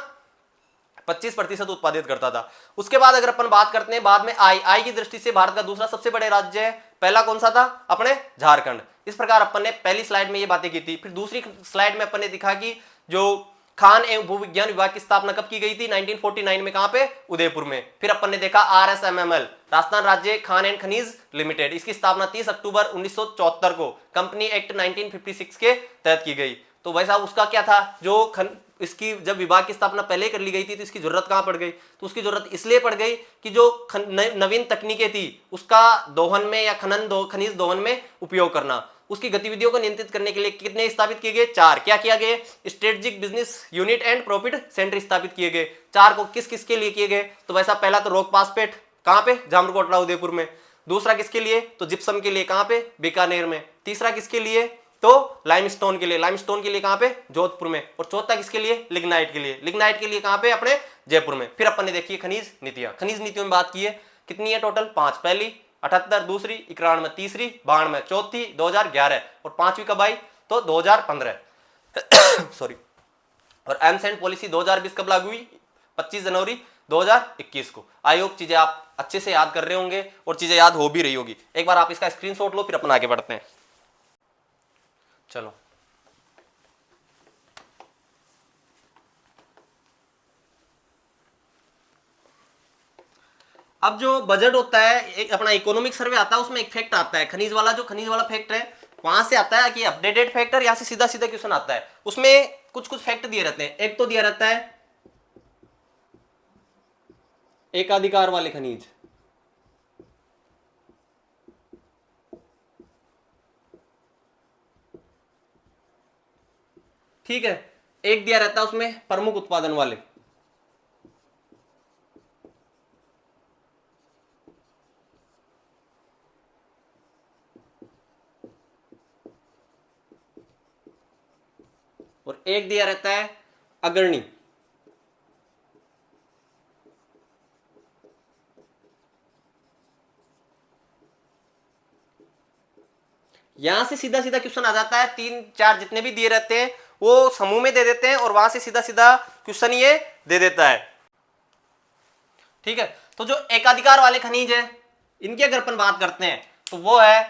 25% उत्पादित करता था। उसके बाद अगर अपन बात करते हैं बाद में आई की दृष्टि से भारत का दूसरा सबसे बड़े राज्य है। पहला कौन सा था? अपने झारखंड। इस प्रकार अपन ने पहली स्लाइड में ये बातें की थी। फिर दूसरी स्लाइड में अपन ने दिखा कि जो खान एवं भूविज्ञान विभाग की स्थापना कब की गई थी? 1949 में। कहां पे? उदयपुर में। फिर अपन ने देखा RSMML, राजस्थान राज्य खान एंड खनिज लिमिटेड, इसकी स्थापना 30 अक्टूबर 1974 को कंपनी एक्ट 1956 के तहत की गई। तो भाई साहब उसका क्या था, जो इसकी जब विभाग की स्थापना पहले कर ली गई थी तो इसकी जरूरत कहां पड़ गई? तो उसकी जरूरत इसलिए पड़ गई कि जो नवीन तकनीकें थी उसका दोहन में या खनिज दोहन में उपयोग करना, उसकी गतिविधियों को नियंत्रित करने के लिए कितने स्थापित किए गए? 4। क्या किया गया? Strategic business unit and profit centre स्थापित किए गए। 4 को किस किस के लिए किए गए? तो वैसा पहला तो रोक पासपेट, कहां पे? जामरकोटला उदयपुर में। दूसरा किसके लिए? तो जिप्सम के लिए, कहां पे? बीकानेर में। तीसरा किसके लिए? तो लाइमस्टोन के लिए, लाइमस्टोन के लिए कहां पे? जोधपुर में। और चौथा किसके लिए? लिग्नाइट के लिए, लिग्नाइट के लिए कहां पे? अपने जयपुर में। फिर अपन ने देखी खनिज नीतियां, खनिज नीतियों में बात की है, कितनी है टोटल? 5। पहली 78, दूसरी 91, तीसरी 92, चौथी 2011 और पांचवी कब आई? तो 2015 सॉरी। और एमसेंट पॉलिसी 2020 कब लागू हुई? 25 जनवरी 2021 को। आई होप चीजें आप अच्छे से याद कर रहे होंगे और चीजें याद हो भी रही होगी। एक बार आप इसका स्क्रीनशॉट लो, फिर अपन आगे बढ़ते हैं। चलो, अब जो बजट होता है, एक अपना इकोनॉमिक सर्वे आता है, उसमें एक फैक्ट आता है खनिज वाला, जो खनिज वाला फैक्ट है वहां से आता है कि अपडेटेड फैक्टर, यहां से सीधा सीधा क्वेश्चन आता है। उसमें कुछ कुछ फैक्ट दिए रहते हैं। एक तो दिया रहता है एकाधिकार वाले खनिज, ठीक है। एक दिया रहता है उसमें प्रमुख उत्पादन वाले, और एक दिया रहता है अग्रणी। यहां से सीधा सीधा क्वेश्चन आ जाता है। 3 4 जितने भी दिए रहते हैं वो समूह में दे देते हैं और वहां से सीधा सीधा क्वेश्चन ये दे देता है, ठीक है। तो जो एकाधिकार वाले खनिज है इनकी अगर अपन बात करते हैं तो वो है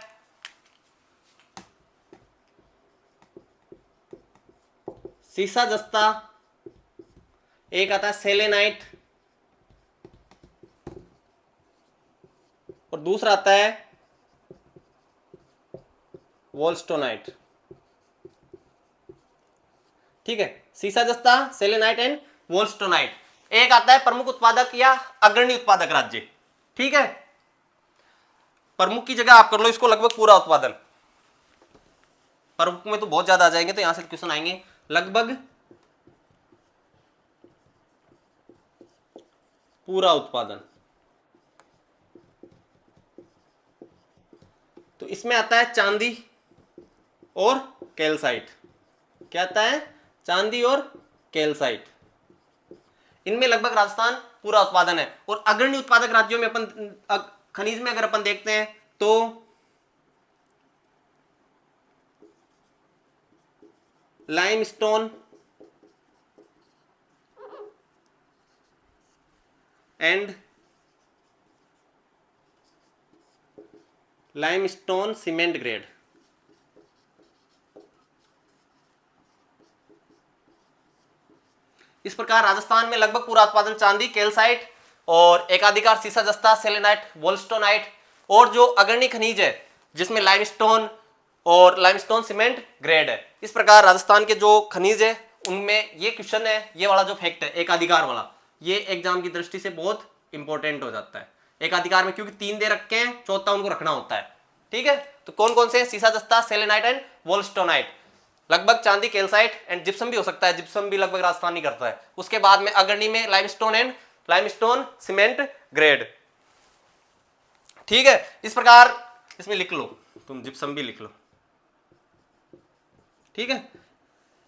सीसा जस्ता, एक आता है सेलेनाइट, और दूसरा आता है वोल्स्टोनाइट, ठीक है। सीसा जस्ता, सेलेनाइट एंड वोल्स्टोनाइट। एक आता है प्रमुख उत्पादक या अग्रणी उत्पादक राज्य, ठीक है। प्रमुख की जगह आप कर लो इसको लगभग पूरा उत्पादन, प्रमुख में तो बहुत ज्यादा आ जाएंगे तो यहां से क्वेश्चन आएंगे लगभग पूरा उत्पादन। तो इसमें आता है चांदी और कैल्साइट। क्या आता है? चांदी और कैल्साइट। इनमें लगभग राजस्थान पूरा उत्पादन है। और अग्रणी उत्पादक राज्यों में अपन खनिज में अगर अपन देखते हैं तो limestone and limestone cement grade, इस प्रकार राजस्थान में लगभग पूरा उत्पादन चांदी, कैल्साइट और एकाधिकार सीसा जस्ता, सेलेनाइट, वोल्स्टोनाइट और जो अग्रणी खनिज है जिसमें लाइमस्टोन और लाइमस्टोन सीमेंट ग्रेड है। इस प्रकार राजस्थान के जो खनिज है उनमें ये क्वेश्चन है, ये वाला जो फैक्ट है एकाधिकार वाला, ये एग्जाम की दृष्टि से बहुत इंपॉर्टेंट हो जाता है। एकाधिकार में क्योंकि 3 दे रखे हैं, चौथा उनको रखना होता है, ठीक है। तो कौन कौन से? सीसा जस्ता, सेलेनाइट एंड वोल्स्टोनाइट। लगभग चांदी, कैल्साइट एंड जिप्सम भी हो सकता है, जिप्सम भी लगभग राजस्थान ही करता है। उसके बाद में अग्रणी में limestone and limestone cement grade, ठीक है। इस प्रकार इसमें लिख लो, तुम जिप्सम भी लिख लो, ठीक है।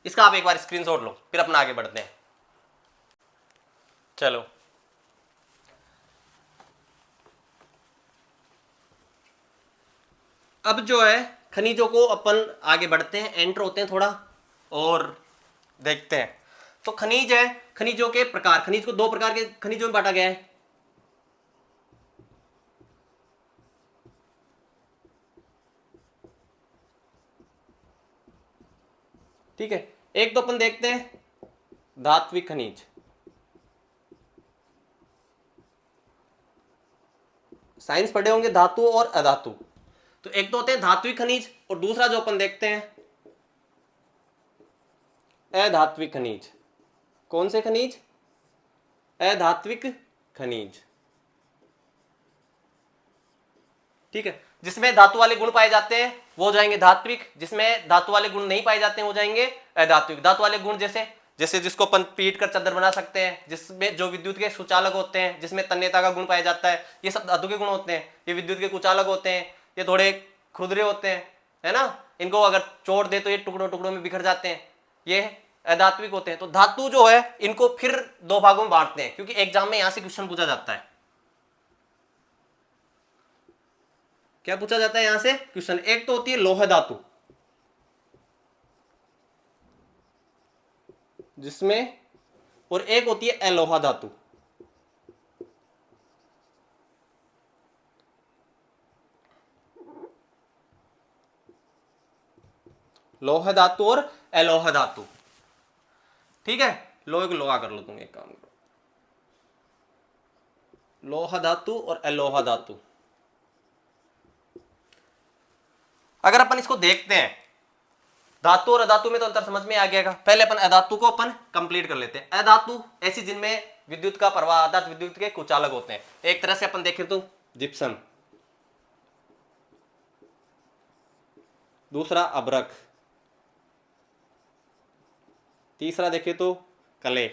इसका आप एक बार स्क्रीनशॉट लो, फिर अपना आगे बढ़ते हैं। चलो, अब जो है खनिजों को अपन आगे बढ़ते हैं, एंटर होते हैं थोड़ा और देखते हैं। तो खनिज है, खनिजों के प्रकार, खनिज को 2 प्रकार के खनिजों में बांटा गया है। ठीक है, एक तो अपन देखते हैं धात्विक खनिज, साइंस पढ़े होंगे धातु और अधातु। तो एक तो होते हैं धात्विक खनिज और दूसरा जो अपन देखते हैं अधात्विक खनिज। कौन से खनिज? अधात्विक खनिज। ठीक है, जिसमें धातु वाले गुण पाए जाते हैं वो हो जाएंगे धात्विक, जिसमें धातु वाले गुण नहीं पाए जाते हैं वो जाएंगे अधात्विक। धातु वाले गुण जैसे जैसे जिसको अपन पीट कर चादर बना सकते हैं, जिसमें जो विद्युत के सुचालक होते हैं, जिसमें तन्यता का गुण पाया जाता है, ये सब धातु के गुण होते हैं। ये विद्युत के कुचालक होते हैं, ये थोड़े खुरदरे होते हैं, है ना, इनको अगर चोट दे तो ये टुकड़ों टुकड़ों में बिखर जाते हैं, ये अधात्विक होते हैं। तो धातु जो है इनको फिर दो भागों में बांटते हैं, क्योंकि एग्जाम में यहां से क्वेश्चन पूछा जाता है। क्या पूछा जाता है यहां से क्वेश्चन? एक तो होती है लौह धातु, जिसमें, और एक होती है अलोहा धातु। लौह धातु और अलोहा धातु। ठीक है, लोहे को लोहा कर लो तुम, एक काम करो, लौह धातु और अलोहा धातु। अगर अपन इसको देखते हैं, धातु और अधातु में तो अंतर समझ में आ गया। पहले अपन अधातु को अपन कंप्लीट कर लेते हैं। अधातु ऐसी जिनमें विद्युत का प्रवाह आता है, विद्युत के कुचालक होते हैं। एक तरह से अपन देखें तो जिप्सम, दूसरा अभ्रक, तीसरा देखें तो कले,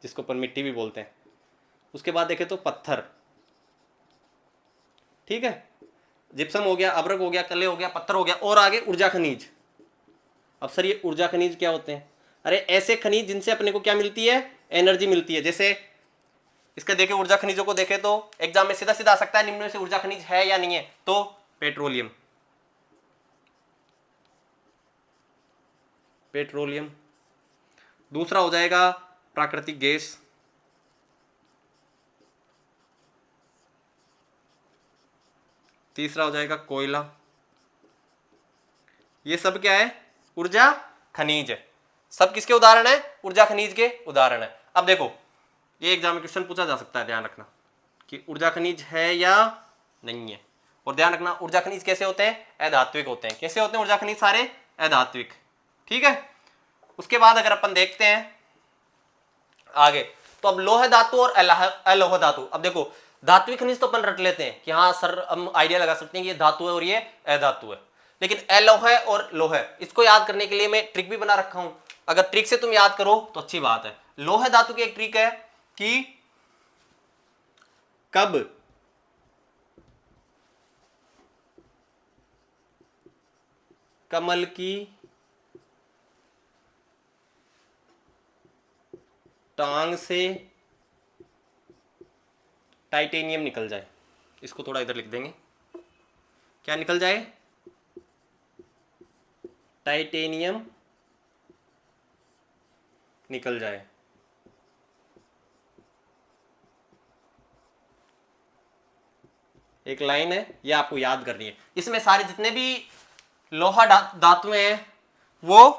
जिसको अपन मिट्टी भी बोलते हैं, उसके बाद देखें तो पत्थर। ठीक है, जिप्सम हो गया, अभ्रक हो गया, कले हो गया, पत्थर हो गया, और आगे ऊर्जा खनिज। अब सर ये ऊर्जा खनिज क्या होते हैं? अरे ऐसे खनिज जिनसे अपने को क्या मिलती है? एनर्जी मिलती है। जैसे इसका देखें, ऊर्जा खनिजों को देखें तो एग्जाम में सीधा सीधा आ सकता है, निम्न में से ऊर्जा खनिज है या नहीं है? तो पेट्रोलियम, पेट्रोलियम। दूसरा हो जाएगा प्राकृतिक गैस, तीसरा हो जाएगा कोयला। ये सब क्या है? ऊर्जा खनिज है। सब किसके उदाहरण है? ऊर्जा खनिज के उदाहरण है। अब देखो, ये एग्जाम में क्वेश्चन पूछा जा सकता है, ध्यान रखना कि ऊर्जा खनिज है या नहीं है। और ध्यान रखना ऊर्जा खनिज कैसे होते हैं? अधात्विक होते हैं। कैसे होते हैं ऊर्जा खनिज? सारे अधात्विक। ठीक है, उसके बाद अगर अपन देखते हैं आगे, तो अब लोह धातु और अलोह धातु। अब देखो, धात्विक खनिज तो अपन रट लेते हैं कि हाँ सर, हम आइडिया लगा सकते हैं कि ये धातु है और ये अधातु है। लेकिन अलोह और लोह, इसको याद करने के लिए मैं ट्रिक भी बना रखा हूं। अगर ट्रिक से तुम याद करो तो अच्छी बात है। लोह धातु की एक ट्रिक है कि कब कमल की टांग से टाइटेनियम निकल जाए। इसको थोड़ा इधर लिख देंगे, क्या निकल जाए? टाइटेनियम निकल जाए। एक लाइन है, ये आपको याद करनी है। इसमें सारे जितने भी लोहा धातुएं हैं, वो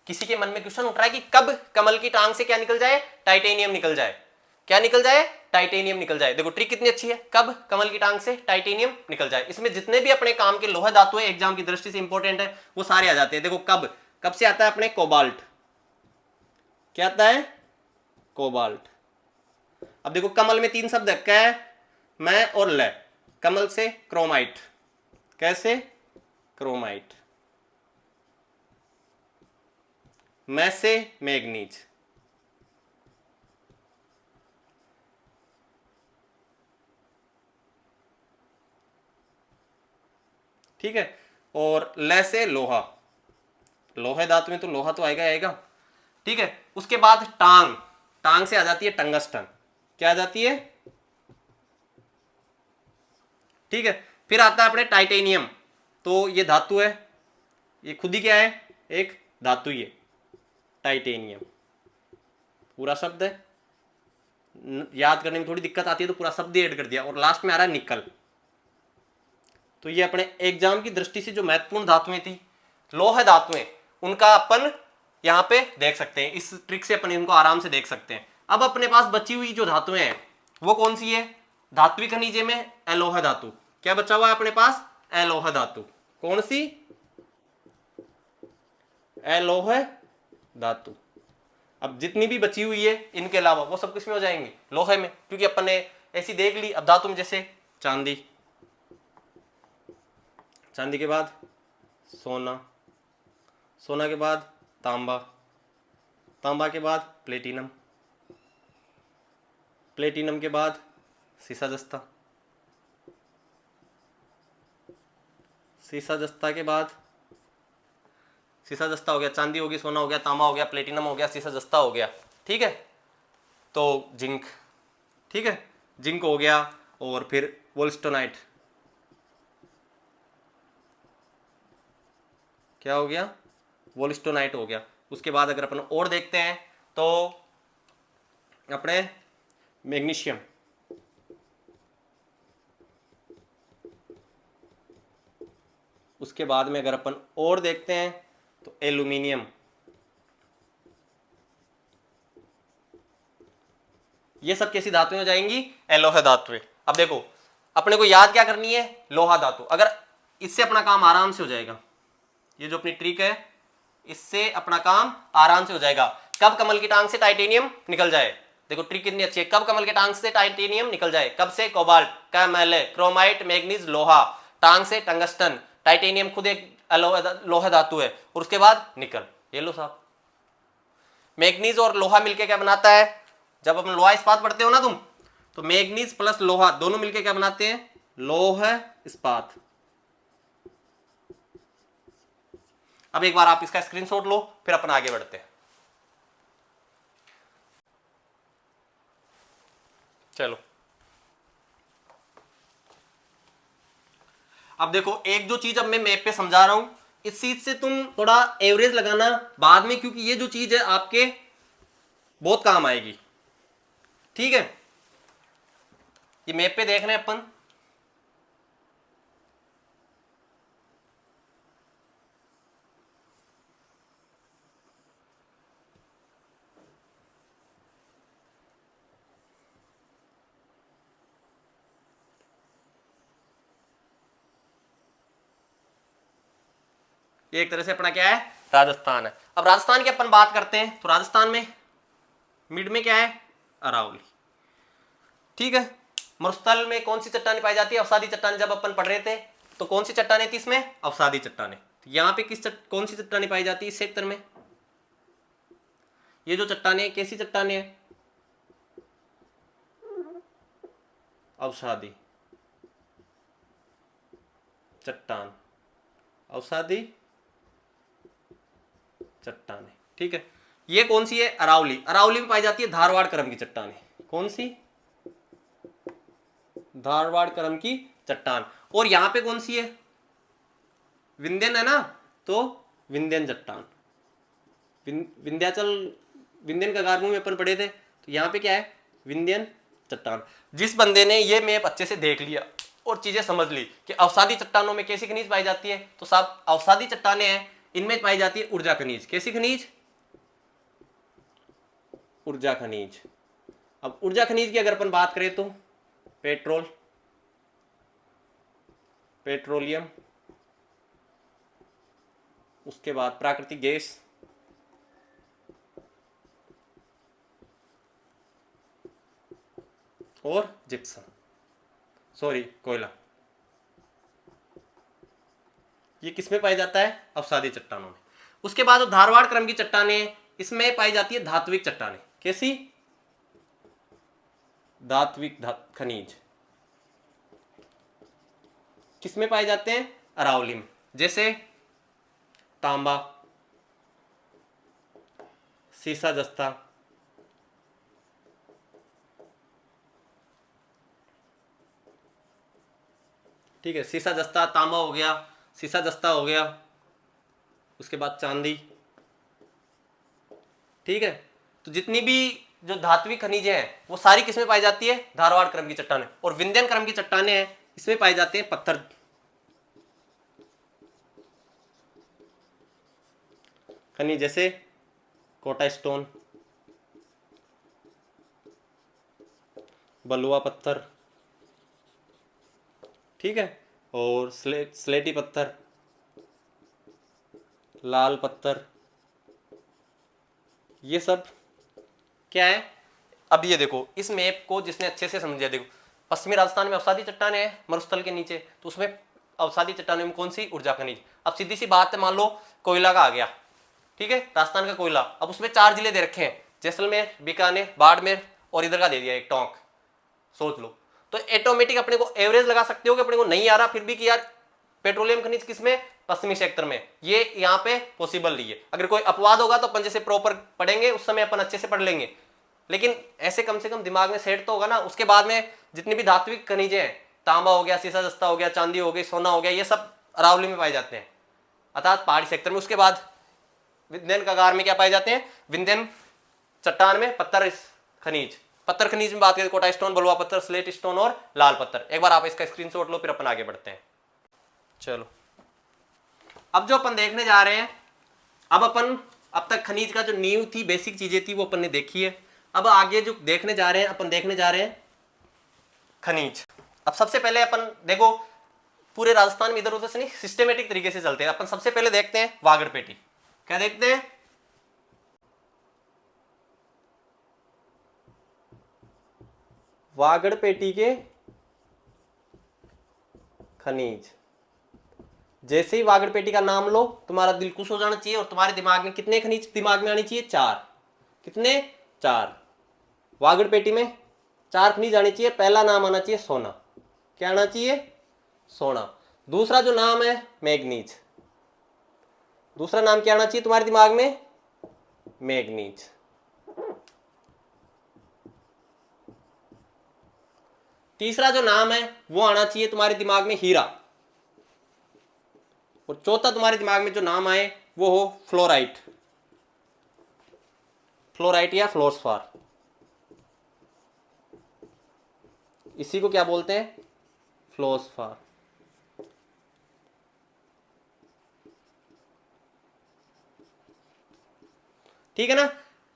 किसी के मन में क्वेश्चन उठ रहा है कि कब कमल की टांग से क्या निकल जाए? टाइटेनियम निकल जाए। क्या निकल जाए? टाइटेनियम निकल जाए। देखो ट्रिक कितनी अच्छी है, कब कमल की टांग से टाइटेनियम निकल जाए। इसमें जितने भी अपने काम के लोहा धातु है, एग्जाम की दृष्टि से इंपॉर्टेंट है, वो सारे आ जाते हैं। देखो कब, कब से आता है अपने कोबाल्ट। क्या आता है? कोबाल्ट। अब देखो कमल में तीन शब्द है, कै, मैं और ल। कमल से क्रोमाइट, कैसे? क्रोमाइट। मैं से मैग्नीज। ठीक है, और ल से लोहा। लोहे धातु में तो लोहा तो आएगा आएगा। ठीक है, उसके बाद टांग, टांग से आ जाती है टंगस्टन। क्या आ जाती है? ठीक है, फिर आता है अपने टाइटेनियम। तो ये धातु है, ये खुद ही क्या है? एक धातु ही है, टाइटेनियम। पूरा शब्द है, याद करने में थोड़ी दिक्कत आती है तो पूरा शब्द ऐड कर दिया। और लास्ट में आ रहा है निकल। तो ये अपने एग्जाम की दृष्टि से जो महत्वपूर्ण धातुएं थी, लोह धातुएं, उनका अपन यहाँ पे देख सकते हैं, इस ट्रिक से अपन इनको आराम से देख सकते हैं। अब अपने पास बची हुई जो धातुएं हैं वो कौन सी है? धात्विक खनिजे में अलोह धातु। क्या बचा हुआ है अपने पास? अलोह धातु। कौन सी? अलोह धातु। अब जितनी भी बची हुई है इनके अलावा वो सब किस में हो जाएंगी? लोहे में, क्योंकि अपन ने ऐसी देख ली। अब धातु में जैसे चांदी, चांदी के बाद सोना, सोना के बाद तांबा, तांबा के बाद प्लेटिनम, प्लेटिनम के बाद सीसा जस्ता, सीसा जस्ता के बाद, सीसा जस्ता हो गया, चांदी होगी, सोना हो गया, तांबा हो गया, प्लेटिनम हो गया, सीसा जस्ता हो गया। ठीक है, तो जिंक, ठीक है, जिंक हो गया। और फिर वोल्स्टोनाइट, क्या हो गया? वोल्स्टोनाइट हो गया। उसके बाद अगर अपन और देखते हैं तो अपने मैग्नीशियम, उसके बाद में अगर अपन और देखते हैं तो एल्यूमिनियम, ये सब कैसी धातुएं हो जाएंगी? अलोह धातुएं। अब देखो अपने को याद क्या करनी है? लोहा धातु। अगर इससे अपना काम आराम से हो जाएगा, ये जो अपनी ट्रिक है इससे अपना काम आराम से हो जाएगा। कब कमल की टांग से टाइटेनियम निकल जाए, देखो ट्रिक कितनी अच्छी है। कब कमल के टांग से टाइटेनियम निकल जाए? कब से? कोबाल्ट, कैमल, क्रोमाइट, मैग्नीज, लोहा। टांग से टंगस्टन, टाइटेनियम खुद एक लोहा धातु है, और उसके बाद निकल। ये लो साहब, मैग्नीज और लोहा मिलके क्या बनाता है? जब अपन लोहा इस्पात पढ़ते हो ना तुम, तो मैग्नीज प्लस लोहा दोनों मिलके क्या बनाते हैं? लोह इस्पात। अब एक बार आप इसका स्क्रीनशॉट लो, फिर अपन आगे बढ़ते हैं। चलो अब देखो, एक जो चीज अब मैं मैप पे समझा रहा हूं, इस चीज से तुम थोड़ा एवरेज लगाना बाद में, क्योंकि ये जो चीज है आपके बहुत काम आएगी। ठीक है, ये मैप पे देख रहे हैं अपन, ये एक तरह से अपना क्या है? राजस्थान है। अब राजस्थान की अपन बात करते हैं तो राजस्थान में मिड में क्या है? अरावली। ठीक है, मरुस्थल में कौन सी चट्टानें पाई जाती है? अवसादी चट्टानें। जब अपन पढ़ रहे थे तो कौन सी चट्टानें थी इसमें? अवसादी चट्टानें। तो यहाँ पे कौन सी चट्टानें पाई जाती है इस सेक्टर में? ये जो चट्टानें कैसी चट्टानें हैं? अवसादी चट्टान, अवसादी चट्टानें। ठीक है, ये कौन सी है? अरावली। अरावली में पाई जाती है धारवाड़ क्रम की चट्टानें। कौन सी? धारवाड़ क्रम की चट्टान। और यहां पे कौन सी है? विंध्यन है ना, तो विंध्यन चट्टान। विंध्याचल, विंध्यन का गारमू में अपन पढ़े थे, तो यहाँ पे क्या है? विंध्यन चट्टान। जिस बंदे ने ये मैप अच्छे से देख लिया और चीजें समझ ली कि अवसादी चट्टानों में कैसी खनिज पाई जाती है, तो साहब अवसादी चट्टानें हैं, इनमें पाई जाती है ऊर्जा खनिज। कैसी खनिज? ऊर्जा खनिज। अब ऊर्जा खनिज की अगर अपन बात करें तो पेट्रोल, पेट्रोलियम, उसके बाद प्राकृतिक गैस, और जिप्सम, सॉरी कोयला। ये किसमें पाया जाता है? अवसादी चट्टानों में। उसके बाद धारवाड़ क्रम की चट्टानें, इसमें पाई जाती है धात्विक चट्टानें। कैसी? धात्विक खनिज। किसमें पाए जाते हैं? अरावली में। जैसे तांबा, सीसा जस्ता, ठीक है, सीसा जस्ता, तांबा हो गया, सीसा जस्ता हो गया, उसके बाद चांदी। ठीक है, तो जितनी भी जो धात्विक खनिजें हैं वो सारी किसमें पाई जाती है? धारवाड़ क्रम की चट्टानें। और विंध्यन क्रम की चट्टानें हैं, इसमें पाए जाते हैं पत्थर खनिज, जैसे कोटा स्टोन, बलुआ पत्थर, ठीक है, और स्लेटी पत्थर, लाल पत्थर, ये सब क्या है। अब ये देखो इस मैप को जिसने अच्छे से समझा, देखो पश्चिमी राजस्थान में अवसादी चट्टान है मरुस्थल के नीचे, तो उसमें अवसादी चट्टानों में कौन सी ऊर्जा खनिज। अब सीधी सी बात है, मान लो कोयला का आ गया, ठीक है, राजस्थान का कोयला, अब उसमें 4 जिले दे रखे हैं, जैसलमेर, बीकानेर, बाड़मेर और इधर का दे दिया एक टोंक, सोच लो। तो ऑटोमेटिक अपने को एवरेज लगा सकते हो कि अपने को नहीं आ रहा फिर भी कि यार पेट्रोलियम खनिज किसमें, पश्चिमी क्षेत्र में, ये यहाँ पे पॉसिबल नहीं है। अगर कोई अपवाद होगा तो अपन जैसे प्रॉपर पढ़ेंगे उस समय अपन अच्छे से पढ़ लेंगे, लेकिन ऐसे कम से कम दिमाग में सेट तो होगा ना। उसके बाद में जितनी भी धात्विक खनिजें हैं, तांबा हो गया, सीसा जस्ता हो गया, चांदी हो गई, सोना हो गया, ये सब अरावली में पाए जाते हैं, अर्थात पहाड़ी सेक्टर में। उसके बाद विंध्यन कगार में क्या पाए जाते हैं, विंध्यन चट्टान में पत्थर खनिज, पत्थर खनिज में बात करें कोटा स्टोन, बलुआ पत्थर, स्लेट स्टोन और लाल पत्थर। एक बार आप इसका स्क्रीनशॉट लो, फिर अपन आगे बढ़ते हैं। चलो अब जो अपन देखने जा रहे हैं, अब अपन अब तक खनिज का जो नींव थी, बेसिक चीजें थी, वो अपन ने देखी है। अब आगे जो देखने जा रहे हैं, अपन देखने जा रहे हैं खनिज। अब सबसे पहले अपन देखो पूरे राजस्थान में इधर उधर से नहीं, सिस्टमेटिक तरीके से चलते हैं। अपन सबसे पहले देखते हैं वागड़ पेटी। क्या देखते हैं, वागड़ पेटी के खनिज। जैसे ही वागड़ पेटी का नाम लो तुम्हारा दिल खुश हो जाना चाहिए, और तुम्हारे दिमाग में कितने खनिज दिमाग में आनी चाहिए, 4। कितने, 4। वागड़ पेटी में 4 खनिज आने चाहिए। पहला नाम आना चाहिए सोना। क्या आना चाहिए, सोना। दूसरा जो नाम है मैग्नीज। दूसरा नाम क्या आना चाहिए तुम्हारे दिमाग में, मैग्नीज। तीसरा जो नाम है वो आना चाहिए तुम्हारे दिमाग में हीरा। और चौथा तुम्हारे दिमाग में जो नाम आए वो हो फ्लोराइट। फ्लोराइट या फ्लोरस्फार, इसी को क्या बोलते हैं, फ्लोरस्फार। ठीक है ना,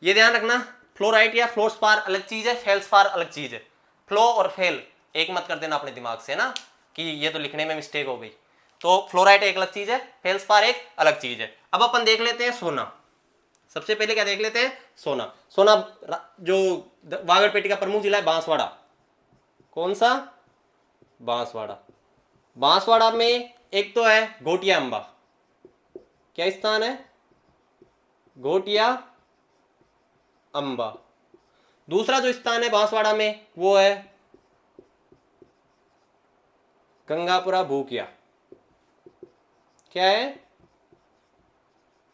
ये ध्यान रखना, फ्लोराइट या फ्लोरस्पार अलग चीज है, फेल्सपार अलग चीज है। फ्लो और फेल एक मत कर देना अपने दिमाग से ना, कि ये तो लिखने में मिस्टेक हो गई। तो फ्लोराइट एक अलग चीज है, फेल्सपार एक अलग चीज है। अब अपन देख लेते हैं सोना। सबसे पहले क्या देख लेते हैं, सोना। सोना जो वागड़ पेटी का प्रमुख जिला है बांसवाड़ा। कौन सा, बांसवाड़ा। बांसवाड़ा में एक तो है घोटिया अंबा। क्या स्थान है, घोटिया अंबा। दूसरा जो स्थान है बांसवाड़ा में वो है गंगापुरा भूकिया। क्या है,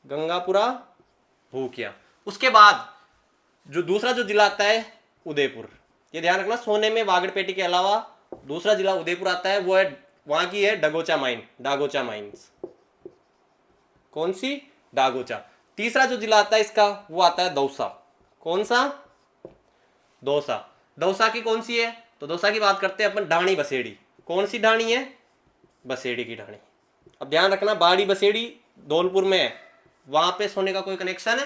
गंगापुरा भूकिया। उसके बाद जो दूसरा जो जिला आता है उदयपुर। ये ध्यान रखना, सोने में वागड़ पेटी के अलावा दूसरा जिला उदयपुर आता है, वो है वहां की है डगोचा माइन, डागोचा माइंस। कौन सी, डागोचा। तीसरा जो जिला आता है इसका वो आता है दौसा। कौन सा, दौसा। दौसा की कौन सी है, तो दौसा की बात करते हैं अपन ढाणी बसेड़ी। कौन सी ढाणी है, बसेड़ी की ढाणी। अब ध्यान रखना, बाड़ी बसेड़ी धौलपुर में है, वहां पे सोने का कोई कनेक्शन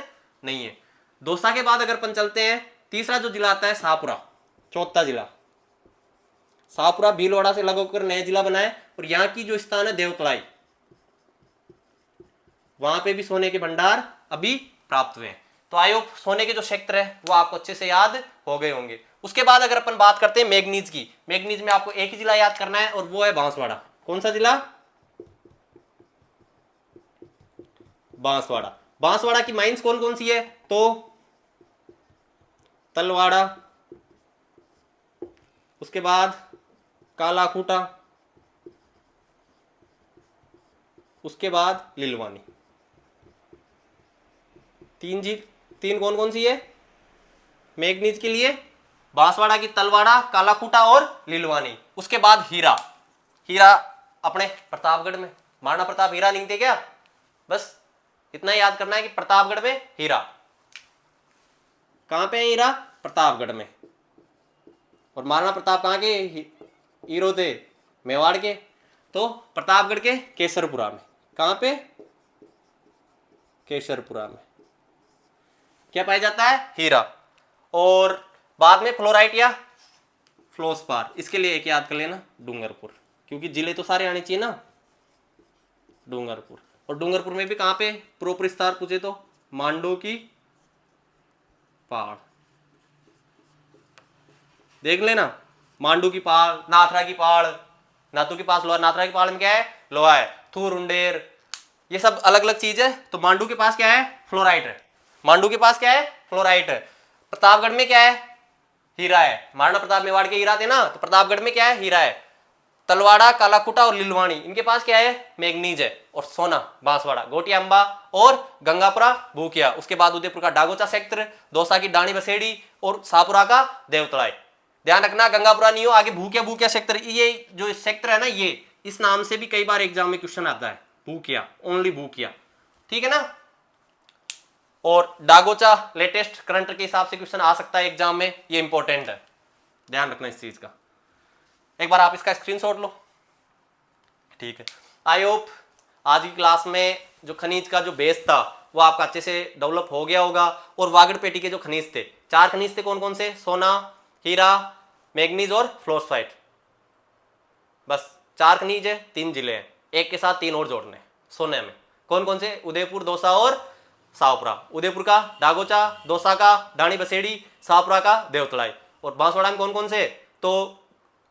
नहीं है। दौसा के बाद अगर अपन चलते हैं, तीसरा जो जिला आता है शाहपुरा, चौथा जिला। शाहपुरा भीलवाड़ा से लग होकर नया जिला बना है, और यहाँ की जो स्थान है देवतलाई, वहां पे भी सोने के भंडार अभी प्राप्त हुए हैं। तो आयोग सोने के जो क्षेत्र है वो आपको अच्छे से याद हो गए होंगे। उसके बाद अगर अपन बात करते हैं मैग्नीज की, मैग्नीज में आपको एक ही जिला याद करना है और वो है बांसवाड़ा। कौन सा जिला, बांसवाड़ा। बांसवाड़ा की माइंस कौन कौन सी है, तो तलवाड़ा, उसके बाद काला खूंटा, उसके बाद लिलवानी। तीन कौन कौन सी है मैग्नीज के लिए, बांसवाड़ा की तलवाड़ा, काला खूंटा और लिलवानी। उसके बाद हीरा। हीरा अपने प्रतापगढ़ में, महाराणा प्रताप हीरा नहीं थे क्या, बस इतना याद करना है कि प्रतापगढ़ में हीरा। कहां पे है हीरा, प्रतापगढ़ में। और महाराणा प्रताप कहां के हीरो थे, मेवाड़ के, तो प्रतापगढ़ के केसरपुरा में। कहां पे, केसरपुरा में। क्या पाया जाता है? हीरा। और बाद में फ्लोराइट या फ्लोस्पार, इसके लिए एक याद कर लेना, डूंगरपुर, क्योंकि जिले तो सारे आने चाहिए ना। डूंगरपुर, और डूंगरपुर में भी कहां पे प्रोपर विस्तार पूछे तो मांडू की पहाड़, देख लेना, मांडू की पहाड़, नाथरा की पहाड़, नातू के पास लोहा, नाथरा की पहाड़ में क्या है? लोहा है। थूर उंडेर, ये सब अलग अलग चीज है। तो मांडू के पास क्या है? फ्लोराइट है। मांडू के पास क्या है? फ्लोराइट है। प्रतापगढ़ में क्या है? हीरा है। महाराणा प्रताप मेवाड़ के हीरा थे ना, तो प्रतापगढ़ में क्या है? हीरा है। तलवाड़ा, कालाकुटा और लिलवाणी, इनके पास क्या है? मैग्नीज है। और सोना बांसवाड़ा, गोटिया अंबा और गंगापुरा भूकिया। उसके बाद उदयपुर का डागोचा सेक्टर, दौसा की डाणी बसेड़ी और शाहपुरा का देवतलाई। ध्यान रखना, गंगापुरा नहीं हो, आगे भूकिया भूकिया सेक्टर, ये जो सेक्टर है ना, ये इस नाम से भी कई बार एग्जाम में क्वेश्चन आता है, भूकिया, ओनली भूकिया, ठीक है ना। और डागोचा लेटेस्ट करंट के हिसाब से क्वेश्चन आ सकता है एग्जाम में, ये इंपॉर्टेंट है, ध्यान रखना इस चीज का। एक बार आप इसका स्क्रीनशॉट लो, ठीक है। आई होप आज की क्लास में जो खनिज का जो बेस था वो आपका अच्छे से डेवलप हो गया होगा। और वागड़ पेटी के जो खनिज थे, 4 खनिज थे, कौन कौन से? सोना, हीरा, मैग्नीज और फ्लोस्फाइट। बस 4 खनिज है, 3 जिले हैं, एक के साथ 3 और जोड़ने सोने में। कौन कौन से? उदयपुर, दौसा और शाहपुरा। उदयपुर का डागोचा, दौसा का डाणी बसेड़ी, शाहपुरा का देवतलाई। और बांसवाड़ा में कौन कौन से? तो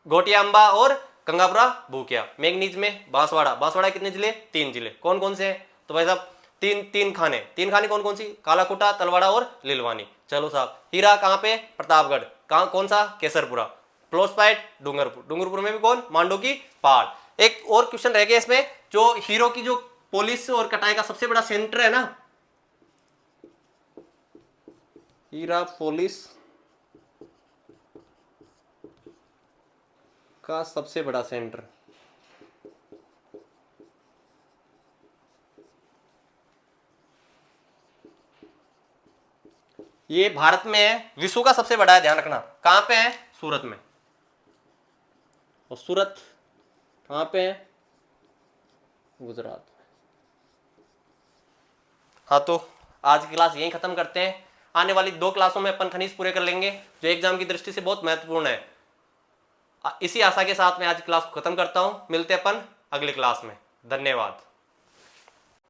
गोटिया अंबा और गंगापुरा भूकिया। मैग्नीज में बांसवाड़ा, बांसवाड़ा कितने जिले? 3 जिले, कौन कौन से हैं? तो भाई साहब तीन खाने कौन कौन सी? कालाकुटा, तलवाड़ा और लिलवानी। चलो साहब, हीरा कहाँ पे? प्रतापगढ़। कहाँ, कौन सा? केसरपुरा। फ्लोस्पाइट डूंगरपुर, डूंगरपुर में भी कौन? मांडू की पहाड़। एक और क्वेश्चन रह गया इसमें, जो हीरो की जो पॉलिश और कटाई का सबसे बड़ा सेंटर है ना, हीरा पॉलिश का सबसे बड़ा सेंटर, ये भारत में है, विश्व का सबसे बड़ा है, ध्यान रखना। कहां पे है? सूरत में। और सूरत कहां पे है? गुजरात में। हाँ, तो आज की क्लास यहीं खत्म करते हैं। आने वाली 2 क्लासों में अपन खनिज पूरे कर लेंगे, जो एग्जाम की दृष्टि से बहुत महत्वपूर्ण है। इसी आशा के साथ मैं आज क्लास को खत्म करता हूं। मिलते हैं अपन अगली क्लास में। धन्यवाद।